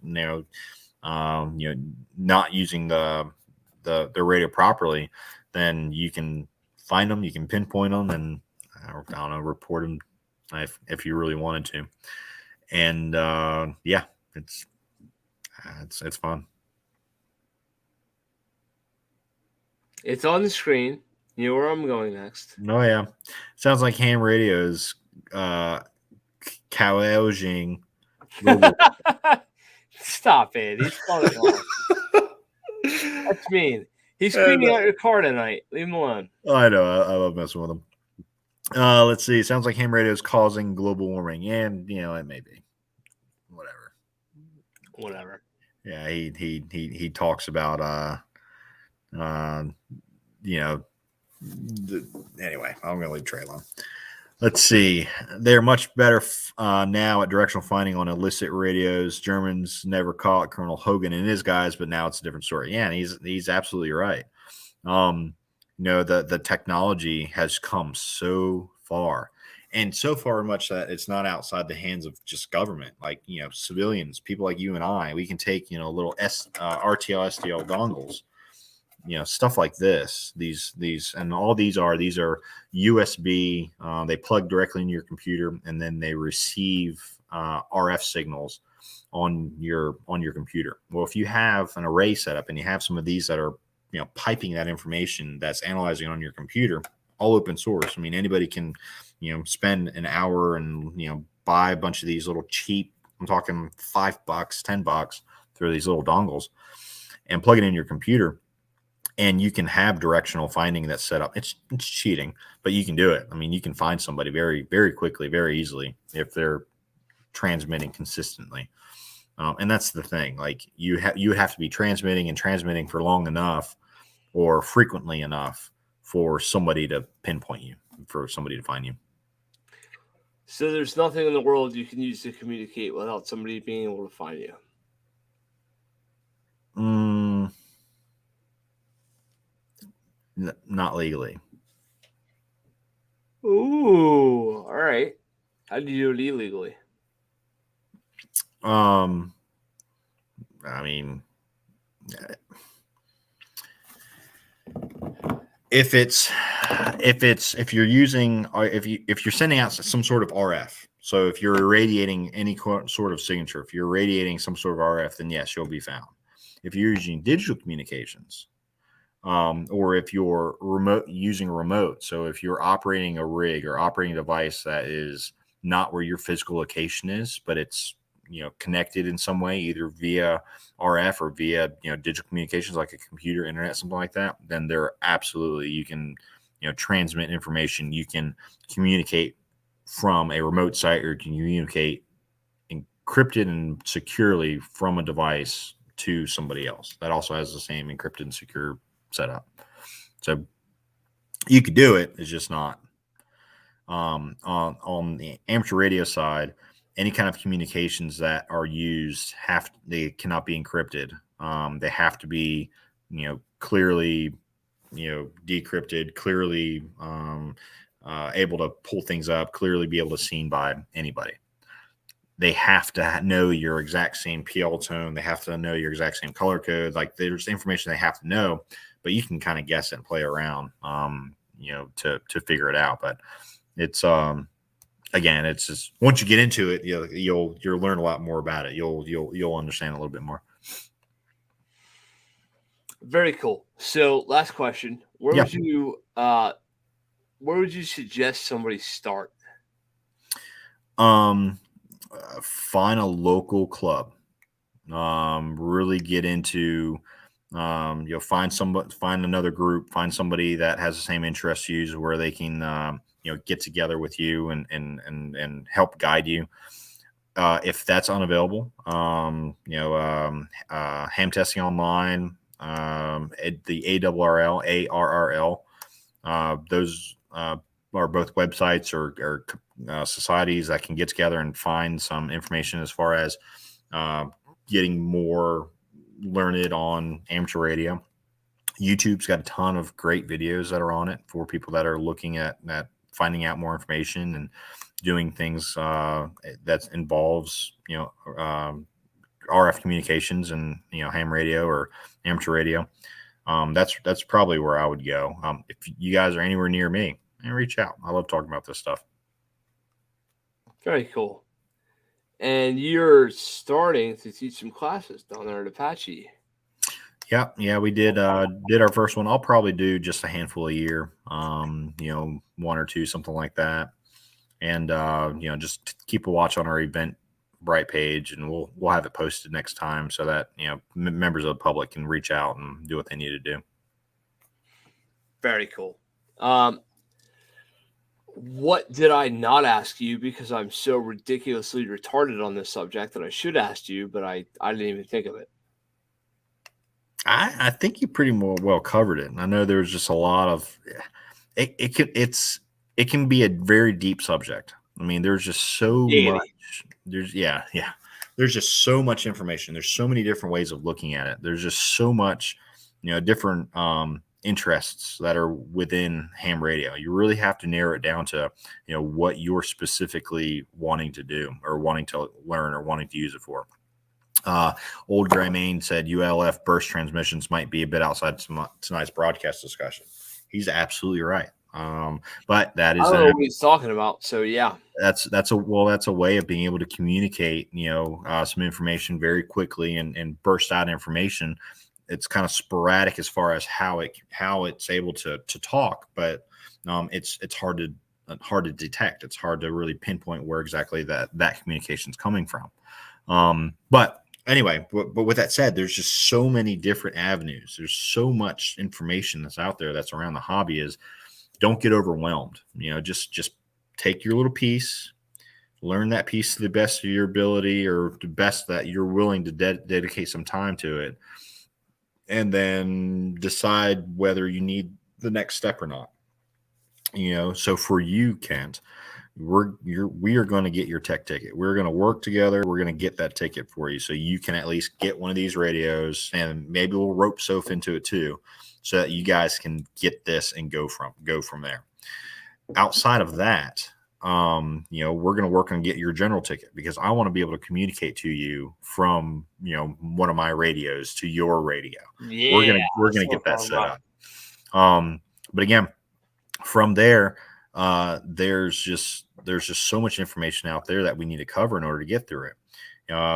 not using the radio properly, then you can find them, you can pinpoint them, and I don't know, report them if you really wanted to. And it's fun. It's on the screen. You know where I'm going next. Oh yeah, sounds like ham radio's carousing. Stop it! He's calling it off. That's mean. He's cleaning out your car tonight. Leave him alone. I know. I love messing with him. Let's see. Sounds like ham radio is causing global warming, and it may be. Whatever. Yeah, he talks about anyway, I'm gonna leave Trey alone. Let's see. They're much better now at directional finding on illicit radios. Germans never caught Colonel Hogan and his guys, but now it's a different story. Yeah, and he's absolutely right. The technology has come so far, and so far much that it's not outside the hands of just government. Like civilians, people like you and I, we can take little RTL STL dongles. Stuff like this, these and all these are USB. They plug directly into your computer, and then they receive RF signals on your computer. Well, if you have an array set up and you have some of these that are piping that information that's analyzing on your computer, all open source. I mean, anybody can spend an hour and buy a bunch of these little cheap, I'm talking $5, $10 through these little dongles, and plug it in your computer. And you can have directional finding that's set up. It's cheating, but you can do it. I mean, you can find somebody very, very quickly, very easily if they're transmitting consistently. And that's the thing. Like you would have to be transmitting for long enough or frequently enough for somebody to pinpoint you, for somebody to find you. So there's nothing in the world you can use to communicate without somebody being able to find you. Not legally. Ooh, all right. How do you do it illegally? I mean, if you're sending out some sort of RF, so if you're irradiating any sort of signature, if you're irradiating some sort of RF, then yes, you'll be found. If you're using digital communications, or if you're using a remote, so if you're operating a rig or operating a device that is not where your physical location is, but it's connected in some way, either via RF or via digital communications like a computer, internet, something like that, then there absolutely you can transmit information. You can communicate from a remote site, or you can communicate encrypted and securely from a device to somebody else that also has the same encrypted and secure setup. So you could do it. It's just not on the amateur radio side. Any kind of communications that are used they cannot be encrypted. They have to be, clearly, decrypted, clearly able to pull things up, clearly be able to seen by anybody. They have to know your exact same PL tone. They have to know your exact same color code. Like, there's information they have to know, but you can kind of guess it and play around, to figure it out. But it's, again, it's just, once you get into it, you'll learn a lot more about it. You'll understand a little bit more. Very cool. So, last question: where would you suggest somebody start? Find a local club. Really get into. Find another group. Find somebody that has the same interests you, where they can get together with you and help guide you. If that's unavailable, ham testing online, the ARRL, those are both websites or societies that can get together and find some information as far as getting more learned on amateur radio. YouTube's got a ton of great videos that are on it for people that are looking at finding out more information and doing things that involves RF communications and ham radio or amateur radio. That's probably where I would go. If you guys are anywhere near me, reach out. I love talking about this stuff. Very cool. And you're starting to teach some classes down there at Apache. Yeah, we did our first one. I'll probably do just a handful a year, one or two, something like that. And just keep a watch on our Eventbrite page, and we'll have it posted next time so that members of the public can reach out and do what they need to do. Very cool. What did I not ask you, because I'm so ridiculously retarded on this subject that I should ask you, but I didn't even think of it? I think you pretty well covered it. And I know there's just a lot of it can be a very deep subject. I mean, there's just so much. There's just so much information. There's so many different ways of looking at it. There's just so much, different interests that are within ham radio. You really have to narrow it down to, what you're specifically wanting to do or wanting to learn or wanting to use it for. Old Gray Main said ULF burst transmissions might be a bit outside tonight's broadcast discussion. He's absolutely right. But that is, I don't know what he's talking about. So yeah, that's a way of being able to communicate, some information very quickly and burst out information. It's kind of sporadic as far as how it's able to talk, but it's hard to detect. It's hard to really pinpoint where exactly that communication is coming from. But anyway, but with that said, there's just so many different avenues. There's so much information that's out there that's around the hobby. Is don't get overwhelmed. Just take your little piece, learn that piece to the best of your ability or the best that you're willing to dedicate some time to it, and then decide whether you need the next step or not. So for you, Kent, we are going to get your tech ticket. We're going to work together. We're going to get that ticket for you so you can at least get one of these radios, and maybe we'll rope Soph into it too, so that you guys can get this and go from there. Outside of that, we're going to work on get your general ticket, because I want to be able to communicate to you from, one of my radios to your radio. Yeah, we're going to get that set up. But again, from there, there's just so much information out there that we need to cover in order to get through it.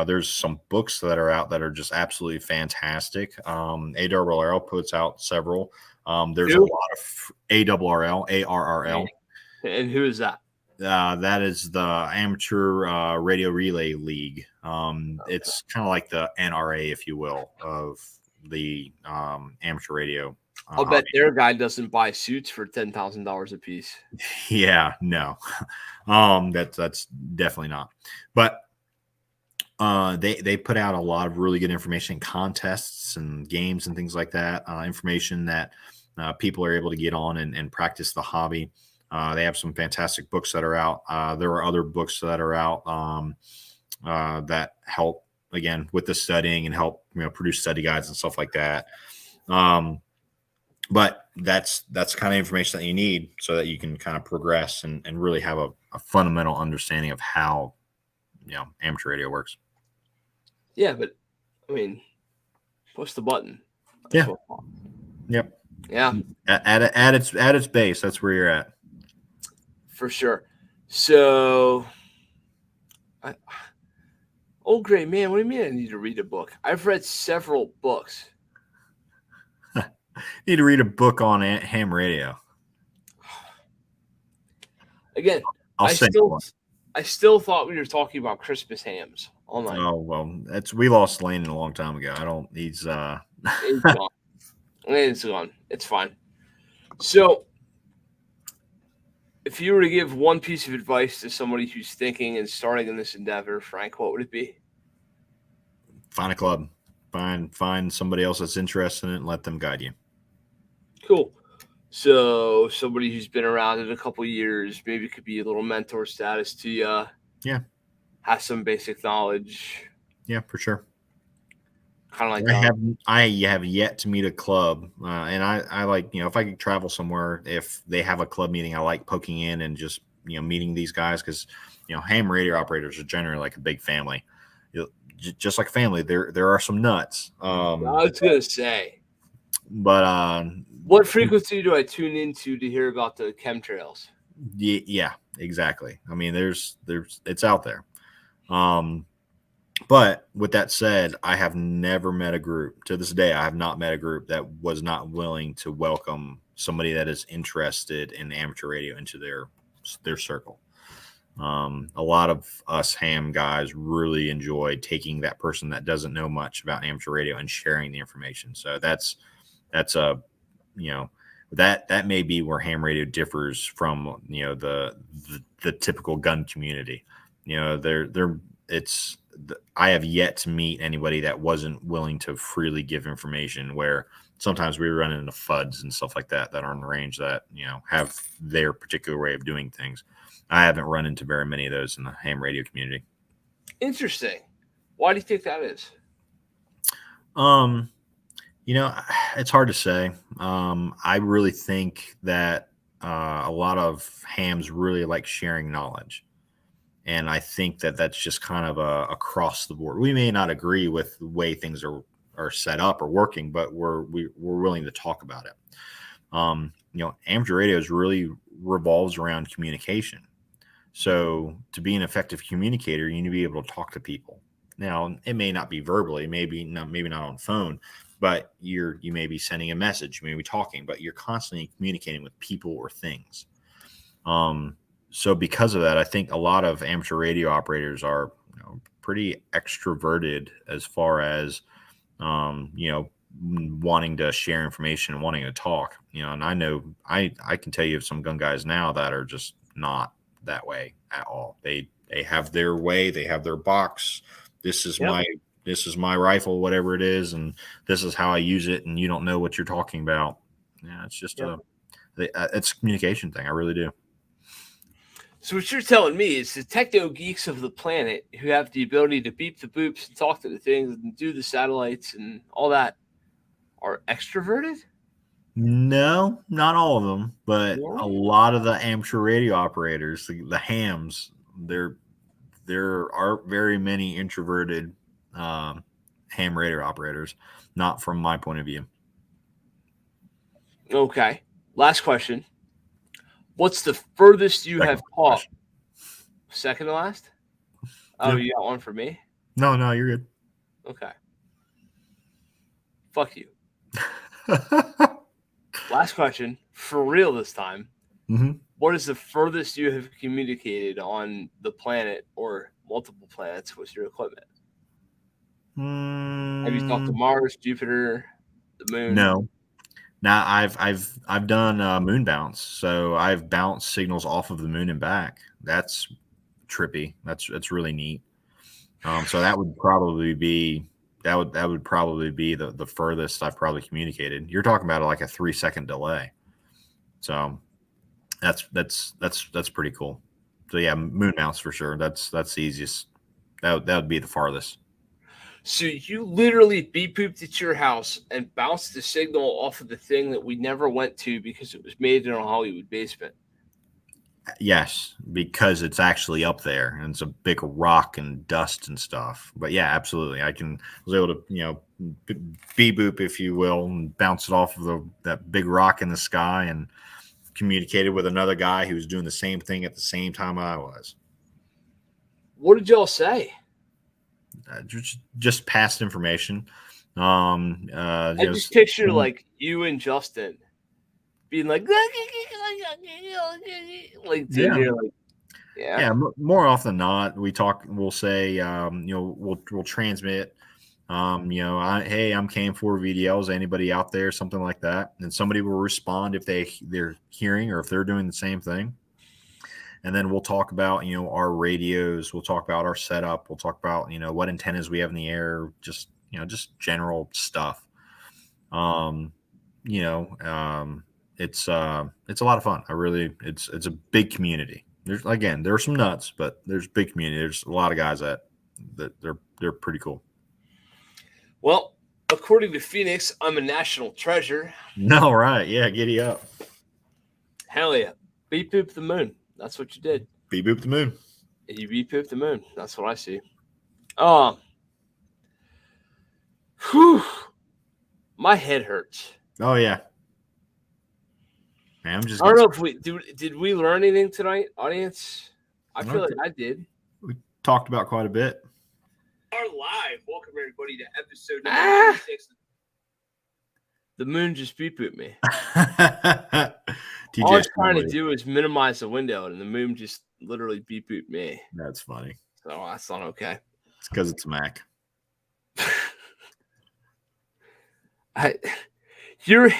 There's some books that are out that are just absolutely fantastic. ARRL puts out several. There's a lot of ARRL. And who is that? That is the Amateur Radio Relay League. Okay. It's kind of like the NRA, if you will, of the amateur radio. I'll bet their guy doesn't buy suits for $10,000 a piece. Yeah, no, that's definitely not. But they put out a lot of really good information, contests and games and things like that. Information that people are able to get on and practice the hobby. They have some fantastic books that are out. There are other books that are out that help again with the studying and help produce study guides and stuff like that. But that's the kind of information that you need so that you can kind of progress and really have a fundamental understanding of how amateur radio works. Yeah, but I mean, push the button. Yeah. Yep. Yeah. At its base, that's where you're at. For sure. So, old gray man, what do you mean I need to read a book? I've read several books. You need to read a book on ham radio. Again, I still thought we were talking about Christmas hams all night. Oh well, we lost Sling'N a long time ago. He's gone. It's gone. It's fine. So, if you were to give one piece of advice to somebody who's thinking and starting in this endeavor, Frank, what would it be? Find a club. Find somebody else that's interested in it and let them guide you. Cool. So somebody who's been around it a couple of years, maybe could be a little mentor status to you. Yeah. Has some basic knowledge. Yeah, for sure. Kind of like I have yet to meet a club, and I like if I could travel somewhere, if they have a club meeting, I like poking in and just meeting these guys because ham radio operators are generally like a big family, just like family. There are some nuts. I was gonna say, but what frequency do I tune into to hear about the chemtrails? Yeah, exactly. I mean, it's out there. But with that said, I have never met a group to this day. I have not met a group that was not willing to welcome somebody that is interested in amateur radio into their circle. A lot of us ham guys really enjoy taking that person that doesn't know much about amateur radio and sharing the information. So that's a that may be where ham radio differs from the typical gun community. I have yet to meet anybody that wasn't willing to freely give information, where sometimes we run into FUDs and stuff like that are on the range that have their particular way of doing things. I haven't run into very many of those in the ham radio community. Interesting. Why do you think that is? It's hard to say. I really think that a lot of hams really like sharing knowledge. And I think that that's just kind of across the board. We may not agree with the way things are set up or working, but we're willing to talk about it. Amateur radio really revolves around communication. So to be an effective communicator, you need to be able to talk to people. Now, it may not be verbally, maybe not on phone, but you may be sending a message, you may be talking, but you're constantly communicating with people or things. So because of that, I think a lot of amateur radio operators are pretty extroverted as far as wanting to share information and wanting to talk. And I know I can tell you of some gun guys now that are just not that way at all. They have their way, they have their box. This is my rifle, whatever it is, and this is how I use it, and you don't know what you're talking about. Yeah, it's just it's a communication thing. I really do. So what you're telling me is the techno geeks of the planet who have the ability to beep the boops and talk to the things and do the satellites and all that are extroverted? No, not all of them, but a lot of the amateur radio operators, the hams, there are very many introverted ham radio operators, not from my point of view. Okay. Last question. What's the furthest you have caught? Second to last? Oh, you got one for me? No, you're good. Okay. Fuck you. Last question. For real this time. Mm-hmm. What is the furthest you have communicated on the planet or multiple planets with your equipment? Have you talked to Mars, Jupiter, the moon? No. Now I've done moon bounce, so I've bounced signals off of the moon and back. That's trippy. That's really neat. So that would probably be the furthest I've probably communicated. You're talking about like a 3-second delay. So that's pretty cool. So yeah, moon bounce for sure. That's the easiest. That would be the farthest. So you literally beep pooped at your house and bounced the signal off of the thing that we never went to because it was made in a Hollywood basement. Yes, because it's actually up there and it's a big rock and dust and stuff. But yeah, absolutely. Was able to, bee boop, if you will, and bounce it off of that big rock in the sky and communicated with another guy who was doing the same thing at the same time I was. What did y'all say? Just past information. I just picture like you and Justin being like, yeah. More often than not, we'll say, we'll transmit, hey, I'm Cam4 VDLs, anybody out there, something like that. And somebody will respond if they're hearing or if they're doing the same thing. And then we'll talk about, our radios. We'll talk about our setup. We'll talk about, what antennas we have in the air, just general stuff. It's a lot of fun. It's a big community. There are some nuts, but there's big community. There's a lot of guys that they're pretty cool. Well, according to Phoenix, I'm a national treasure. No, right. Yeah. Giddy up. Hell yeah. Beep boop the moon. That's what you did. Beep boop the moon. You beep boop the moon. That's what I see. Whew. My head hurts. Oh yeah. Man, I don't know if did we learn anything tonight, audience? I feel like I did. We talked about quite a bit. We are live. Welcome everybody to episode number 26. The moon just beep booped me. All I was trying to do is minimize the window, and the moon just literally beep booped me. That's funny. So that's not okay. It's because it's a Mac. Your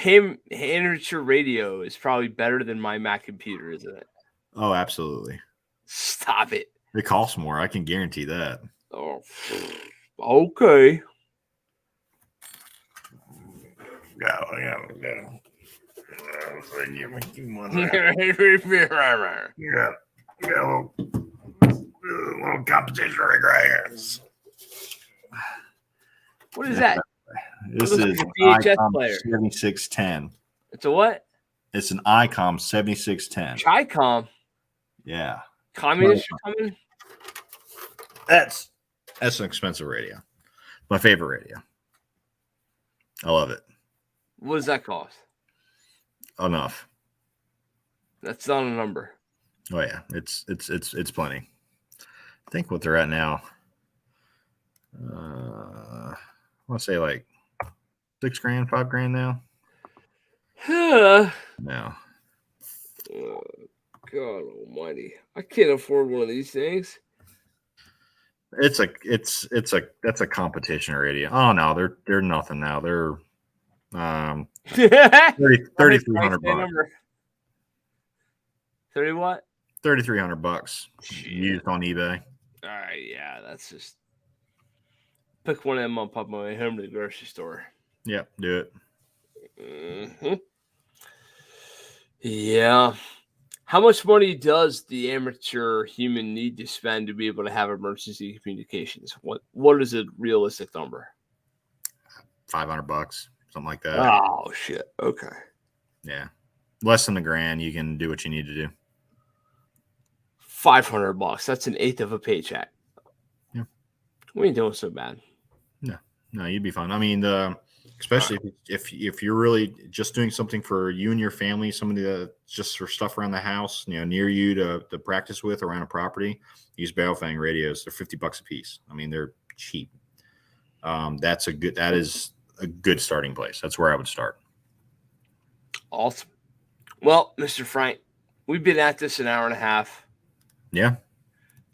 amateur radio is probably better than my Mac computer, isn't it? Oh, absolutely. Stop it. It costs more. I can guarantee that. Oh, okay. Little competition right. What is that? This is an VHS player. 7610. It's a what? It's an Ecom 7610. Chicom. Yeah. Communist coming? That's an expensive radio. My favorite radio. I love it. What does that cost? Enough. That's not a number. Oh yeah, it's plenty. I think what they're at now. I want to say like $6,000, $5,000 now. No. Oh, God Almighty! I can't afford one of these things. That's a competition radio. Oh no, they're nothing now. They're $3,300. 30 what? $3,300 used on eBay. All right, yeah, that's just pick one of them up on my way home to the grocery store. Yep, do it. Mm-hmm. Yeah. How much money does the amateur human need to spend to be able to have emergency communications? What is a realistic number? $500, something like that. Oh shit. Okay. Yeah, less than $1,000, you can do what you need to do. $500. That's an eighth of a paycheck. Yeah, we ain't doing so bad. No, you'd be fine. I mean, especially if you're really just doing something for you and your family, somebody that just for stuff around the house, near you to practice with around a property, use Baofeng radios. They're $50 a piece. I mean, they're cheap. That is a good starting place. That's where I would start. Awesome. Well, Mr. Frank, we've been at this an hour and a half. Yeah.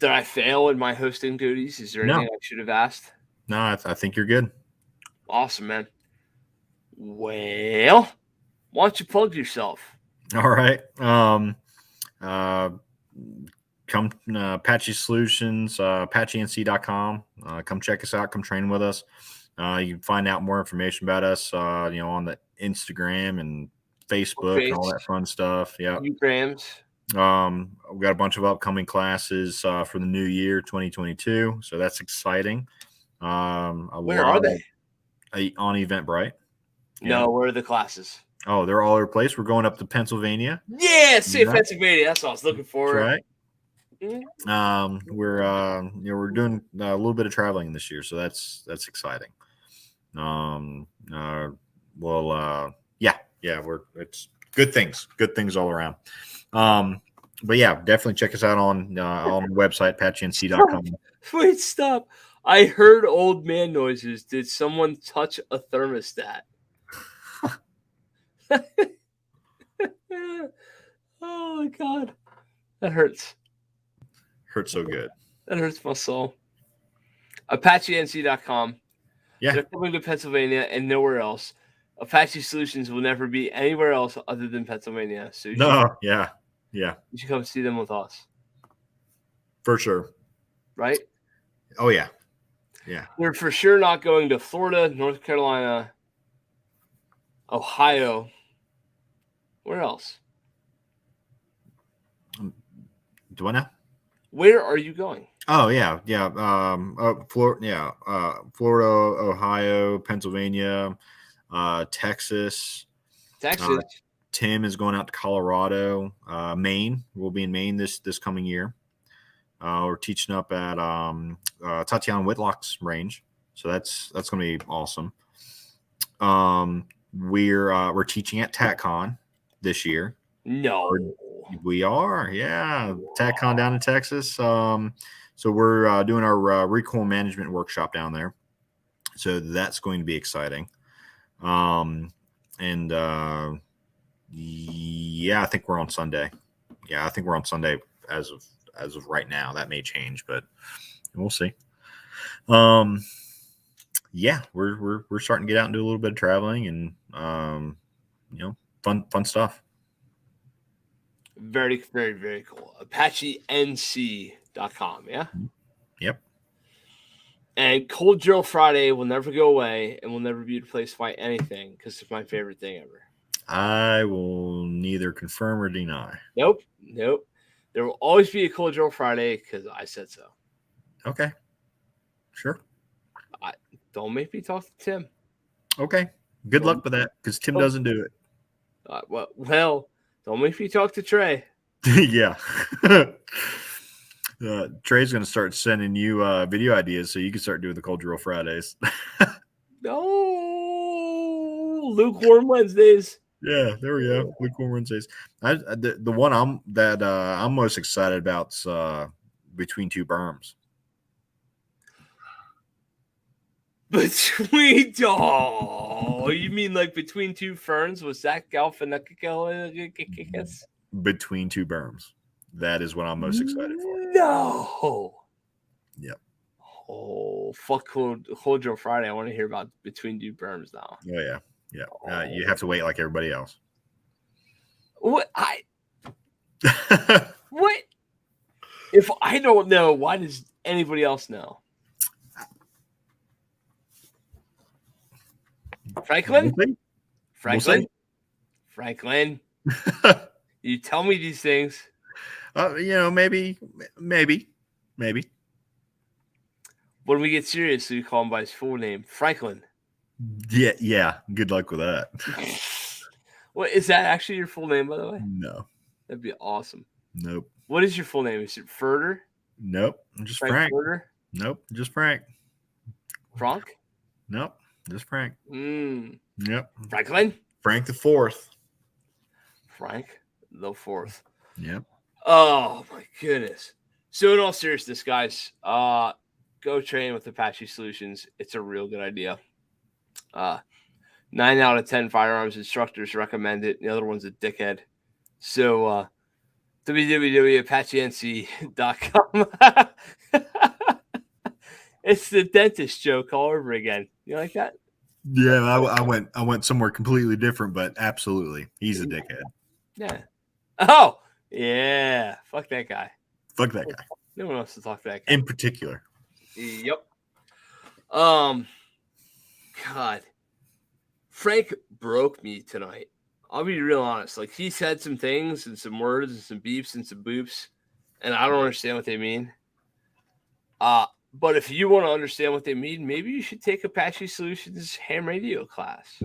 Did I fail in my hosting duties? Is there anything I should have asked? No, I think you're good. Awesome, man. Well, why don't you plug yourself? All right. Come Apache Solutions, ApacheNC.com. Come check us out. Come train with us. You can find out more information about us, on the Instagram and Facebook and all that fun stuff. Yeah. Grams. We've got a bunch of upcoming classes for the new year, 2022. So that's exciting. Where are they? On Eventbrite. No, where are the classes? Oh, they're all over the place. We're going up to Pennsylvania. Yeah, Pennsylvania. That's what I was looking for. That's right. Mm-hmm. We're doing a little bit of traveling this year, so that's exciting. It's good things all around. But yeah, definitely check us out on the website patchnc.com. Wait, stop! I heard old man noises. Did someone touch a thermostat? Oh my god, that hurts. Hurts so good. That hurts my soul. ApacheNC.com. Yeah. They're coming to Pennsylvania and nowhere else. Apache Solutions will never be anywhere else other than Pennsylvania. So you should come see them with us. For sure. Right? Oh, yeah. Yeah. We're for sure not going to Florida, North Carolina, Ohio. Where else? Do I know? Where are you going? Oh, yeah. Florida, Ohio, Pennsylvania, Texas. Tim is going out to Colorado, Maine. We'll be in Maine this coming year. We're teaching up at Tatiana Whitlock's range, so that's going to be awesome. We're teaching at TACCon this year. No, we are. Yeah, TACCon down in Texas. So we're doing our recoil management workshop down there. So that's going to be exciting. I think we're on Sunday. Yeah, I think we're on Sunday as of right now. That may change, but we'll see. Yeah, we're starting to get out and do a little bit of traveling and fun stuff. Very, very, very cool. ApacheNC.com, yeah? Yep. And Cold Drill Friday will never go away and will never be replaced by anything because it's my favorite thing ever. I will neither confirm or deny. Nope. There will always be a Cold Drill Friday because I said so. Okay. Sure. Don't make me talk to Tim. Okay. Good luck with that because Tim doesn't do it. Well, don't make me talk to Trey. Yeah. Trey's going to start sending you video ideas so you can start doing the Cold Drill Fridays. No, lukewarm Wednesdays. Yeah, there we go. Lukewarm Wednesdays. The one I'm most excited about is Between Two Berms. You mean like Between Two Ferns? Was that Galifianakis? Between Two Berms. That is what I'm most excited for. No. Yep. Oh, fuck Cold Drill Friday. I want to hear about Between Two Berms now. Oh, yeah. Yeah. You have to wait like everybody else. What? What? If I don't know, why does anybody else know? Franklin? Franklin. You tell me these things. Maybe. When we get serious, we call him by his full name, Franklin. Yeah. Good luck with that. What is that actually your full name, by the way? No. That'd be awesome. Nope. What is your full name? Is it Furter? Nope. Just Frank. Furter? Nope. Just Frank. Frank? Nope. Just Frank. Yep. Franklin? Frank the Fourth. Frank the Fourth. Yep. Oh my goodness. So in all seriousness, guys, go train with Apache Solutions. It's a real good idea. 9 out of 10 firearms instructors recommend it. The other one's a dickhead. So www.apachenc.com. It's the dentist joke all over again. You like that? Yeah, I went somewhere completely different, but absolutely, he's a dickhead. Yeah. Oh, yeah. Fuck that guy. Fuck that guy. No one wants to talk to that guy. In particular. Yep. God. Frank broke me tonight. I'll be real honest. Like, he said some things and some words and some beeps and some boops, and I don't understand what they mean. But if you want to understand what they mean, maybe you should take Apache Solutions ham radio class.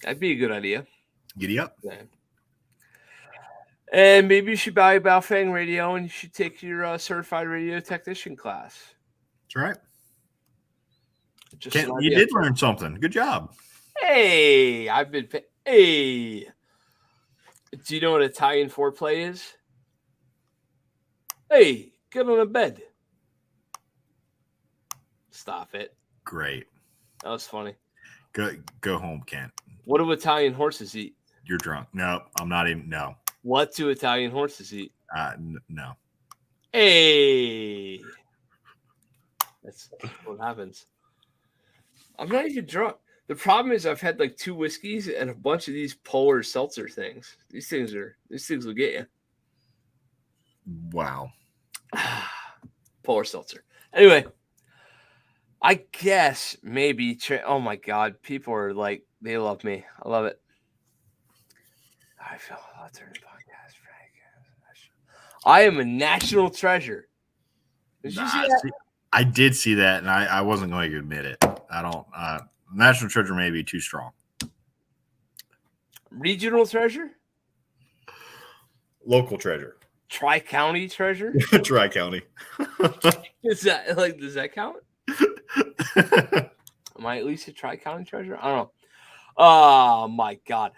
That'd be a good idea. Giddy up. Yeah. And maybe you should buy Baofeng Radio and you should take your certified radio technician class. That's right. Just You did learn something. Good job. Hey, I've been. Hey, do you know what Italian foreplay is? Hey, get on the bed. Stop it. Great. That was funny. Go home, Kent. What do Italian horses eat? You're drunk. No, I'm not even. No. What do Italian horses eat? No. Hey, that's what happens. I'm not even drunk. The problem is I've had like 2 whiskeys and a bunch of these polar seltzer things. These things will get you. Wow. Polar seltzer. Anyway, I guess maybe. Oh my God, people are like, they love me. I love it. I feel alternative podcast. I am a national treasure. Did you see that? I did see that, and I wasn't going to admit it. I don't. National treasure may be too strong. Regional treasure? Local treasure. Tri-county treasure? Tri-county. Does that count? Am I at least a tri-county treasure? I don't know. Oh my God.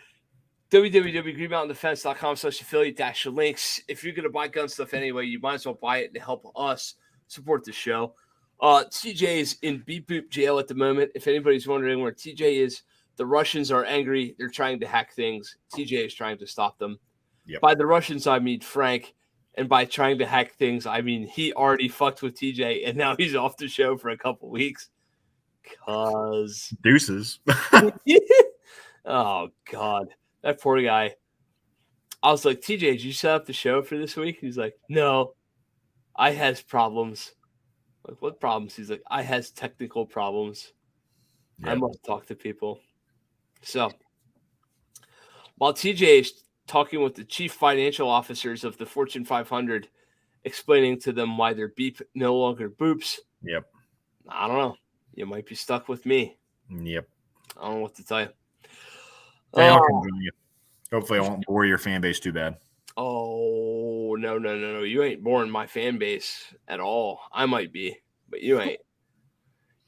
www.greenmountaindefense.com/affiliate-links. If you're going to buy gun stuff anyway, you might as well buy it to help us support the show. TJ is in beep boop jail at the moment. If anybody's wondering where TJ is, the Russians are angry. They're trying to hack things. TJ is trying to stop them. Yep. By the Russians, I mean Frank. And by trying to hack things, I mean he already fucked with TJ, and now he's off the show for a couple weeks. Cause deuces. Oh God, that poor guy. I was like, TJ, did you set up the show for this week? He's like, no, I has problems. Like, what problems? He's like, I has technical problems. Yep. I must talk to people. So while TJ is talking with the chief financial officers of the Fortune 500, explaining to them why their beep no longer boops. Yep. I don't know. You might be stuck with me. Yep. I don't know what to tell you. Hey, I'll come join you. Hopefully I won't bore your fan base too bad. Oh, no. You ain't boring my fan base at all. I might be, but you ain't.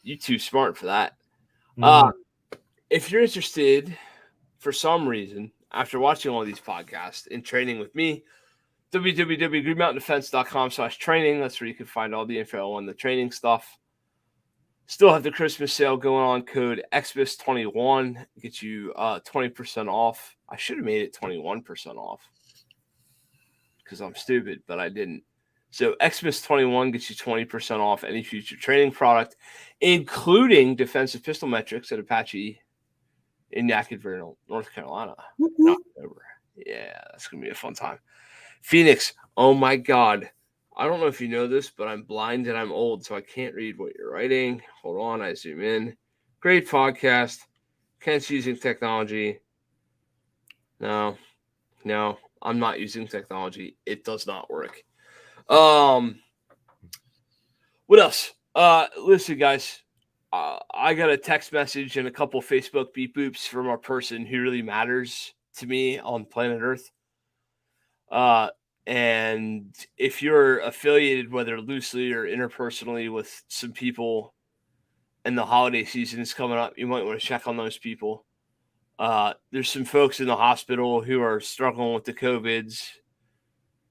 You too smart for that. If you're interested for some reason, after watching all these podcasts and training with me, www.greenmountaindefense.com/training. That's where you can find all the info on the training stuff. Still have the Christmas sale going on. Code XBIS21 gets you 20% off. I should have made it 21% off because I'm stupid, but I didn't. So XBIS21 gets you 20% off any future training product, including defensive pistol metrics at Apache in Yadkinville, North Carolina. In October. Yeah, that's going to be a fun time. Phoenix, oh my God. I don't know if you know this, but I'm blind and I'm old, so I can't read what you're writing. Hold on, I zoom in. Great podcast. Kent's using technology. No, I'm not using technology. It does not work. What else? Listen, guys. I got a text message and a couple Facebook beep boops from a person who really matters to me on planet Earth. And if you're affiliated, whether loosely or interpersonally, with some people and the holiday season is coming up, you might want to check on those people. There's some folks in the hospital who are struggling with the COVIDs.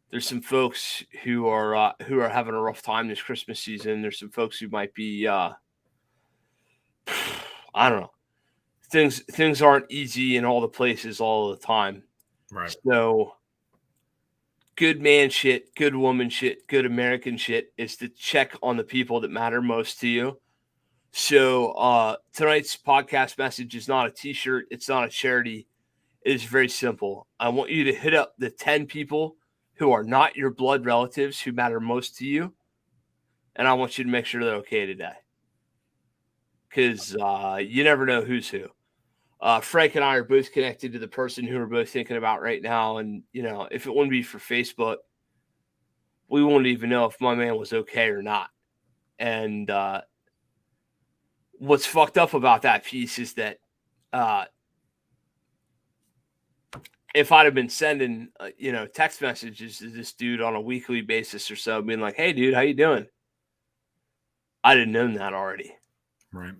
There's some folks who are having a rough time this Christmas season. There's some folks who might be, I don't know. Things aren't easy in all the places all the time. Right. So good man shit, good woman shit, good American shit is to check on the people that matter most to you. So tonight's podcast message is not a t-shirt. It's not a charity. It is very simple. I want you to hit up the 10 people who are not your blood relatives who matter most to you. And I want you to make sure they're okay today. Because you never know who's who. Frank and I are both connected to the person who we're both thinking about right now. And, if it wouldn't be for Facebook, we wouldn't even know if my man was okay or not. And what's fucked up about that piece is that if I'd have been sending, text messages to this dude on a weekly basis or so, being like, "Hey, dude, how you doing?" I'd have known that already. Right.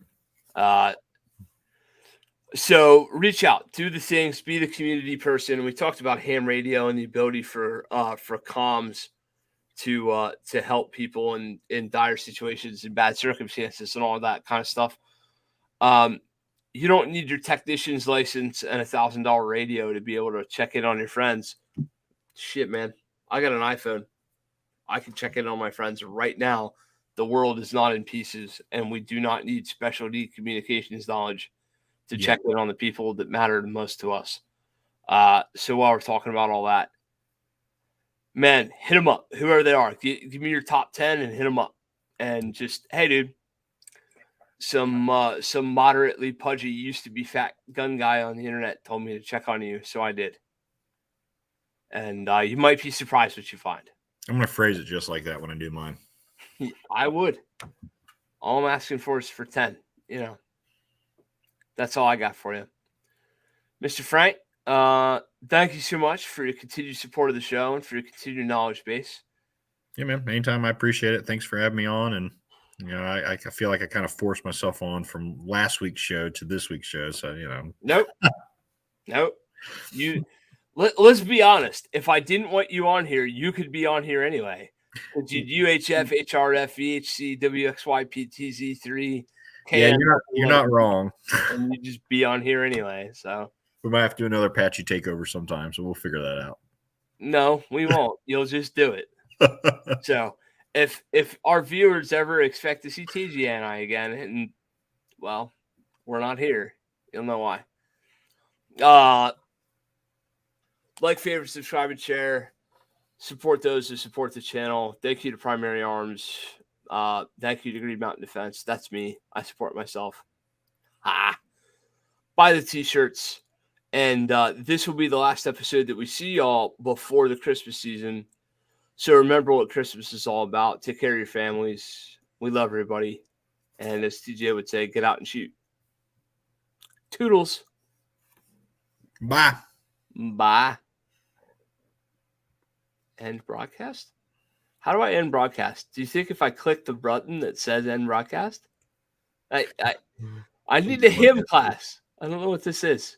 So reach out, do the things, be the community person. We talked about ham radio and the ability for comms to help people in dire situations and bad circumstances and all that kind of stuff. You don't need your technician's license and $1,000 radio to be able to check in on your friends. Shit, man. I got an iPhone. I can check in on my friends right now. The world is not in pieces, and we do not need specialty communications knowledge to check in on the people that matter the most to us. So while we're talking about all that, man, hit them up, whoever they are. Give me your top 10 and hit them up. And just, hey, dude, some moderately pudgy, used to be fat gun guy on the internet told me to check on you, so I did. And you might be surprised what you find. I'm going to phrase it just like that when I do mine. I would. All I'm asking for is for 10. That's all I got for you. Mr. Frank, thank you so much for your continued support of the show and for your continued knowledge base. Yeah, man. Anytime. I appreciate it. Thanks for having me on. And, I feel like I kind of forced myself on from last week's show to this week's show. So, Nope. Let's be honest. If I didn't want you on here, you could be on here anyway. UHF, HRF, VHC, WXY, PTZ, 3. Yeah, you're not wrong. And you just be on here anyway. So we might have to do another patchy takeover sometime. So we'll figure that out. No, we won't. You'll just do it. So if our viewers ever expect to see TG and I again, and well, we're not here. You'll know why. Like, favorite, subscribe, and share. Support those who support the channel. Thank you to Primary Arms. Thank you to Green Mountain Defense. That's me. I support myself. Buy the t-shirts. And this will be the last episode that we see y'all before the Christmas season. So remember what Christmas is all about. Take care of your families. We love everybody. And as TJ would say, get out and shoot. Toodles. Bye. End broadcast? How do I end broadcast? Do you think if I click the button that says end broadcast? I need a hymn class. I don't know what this is.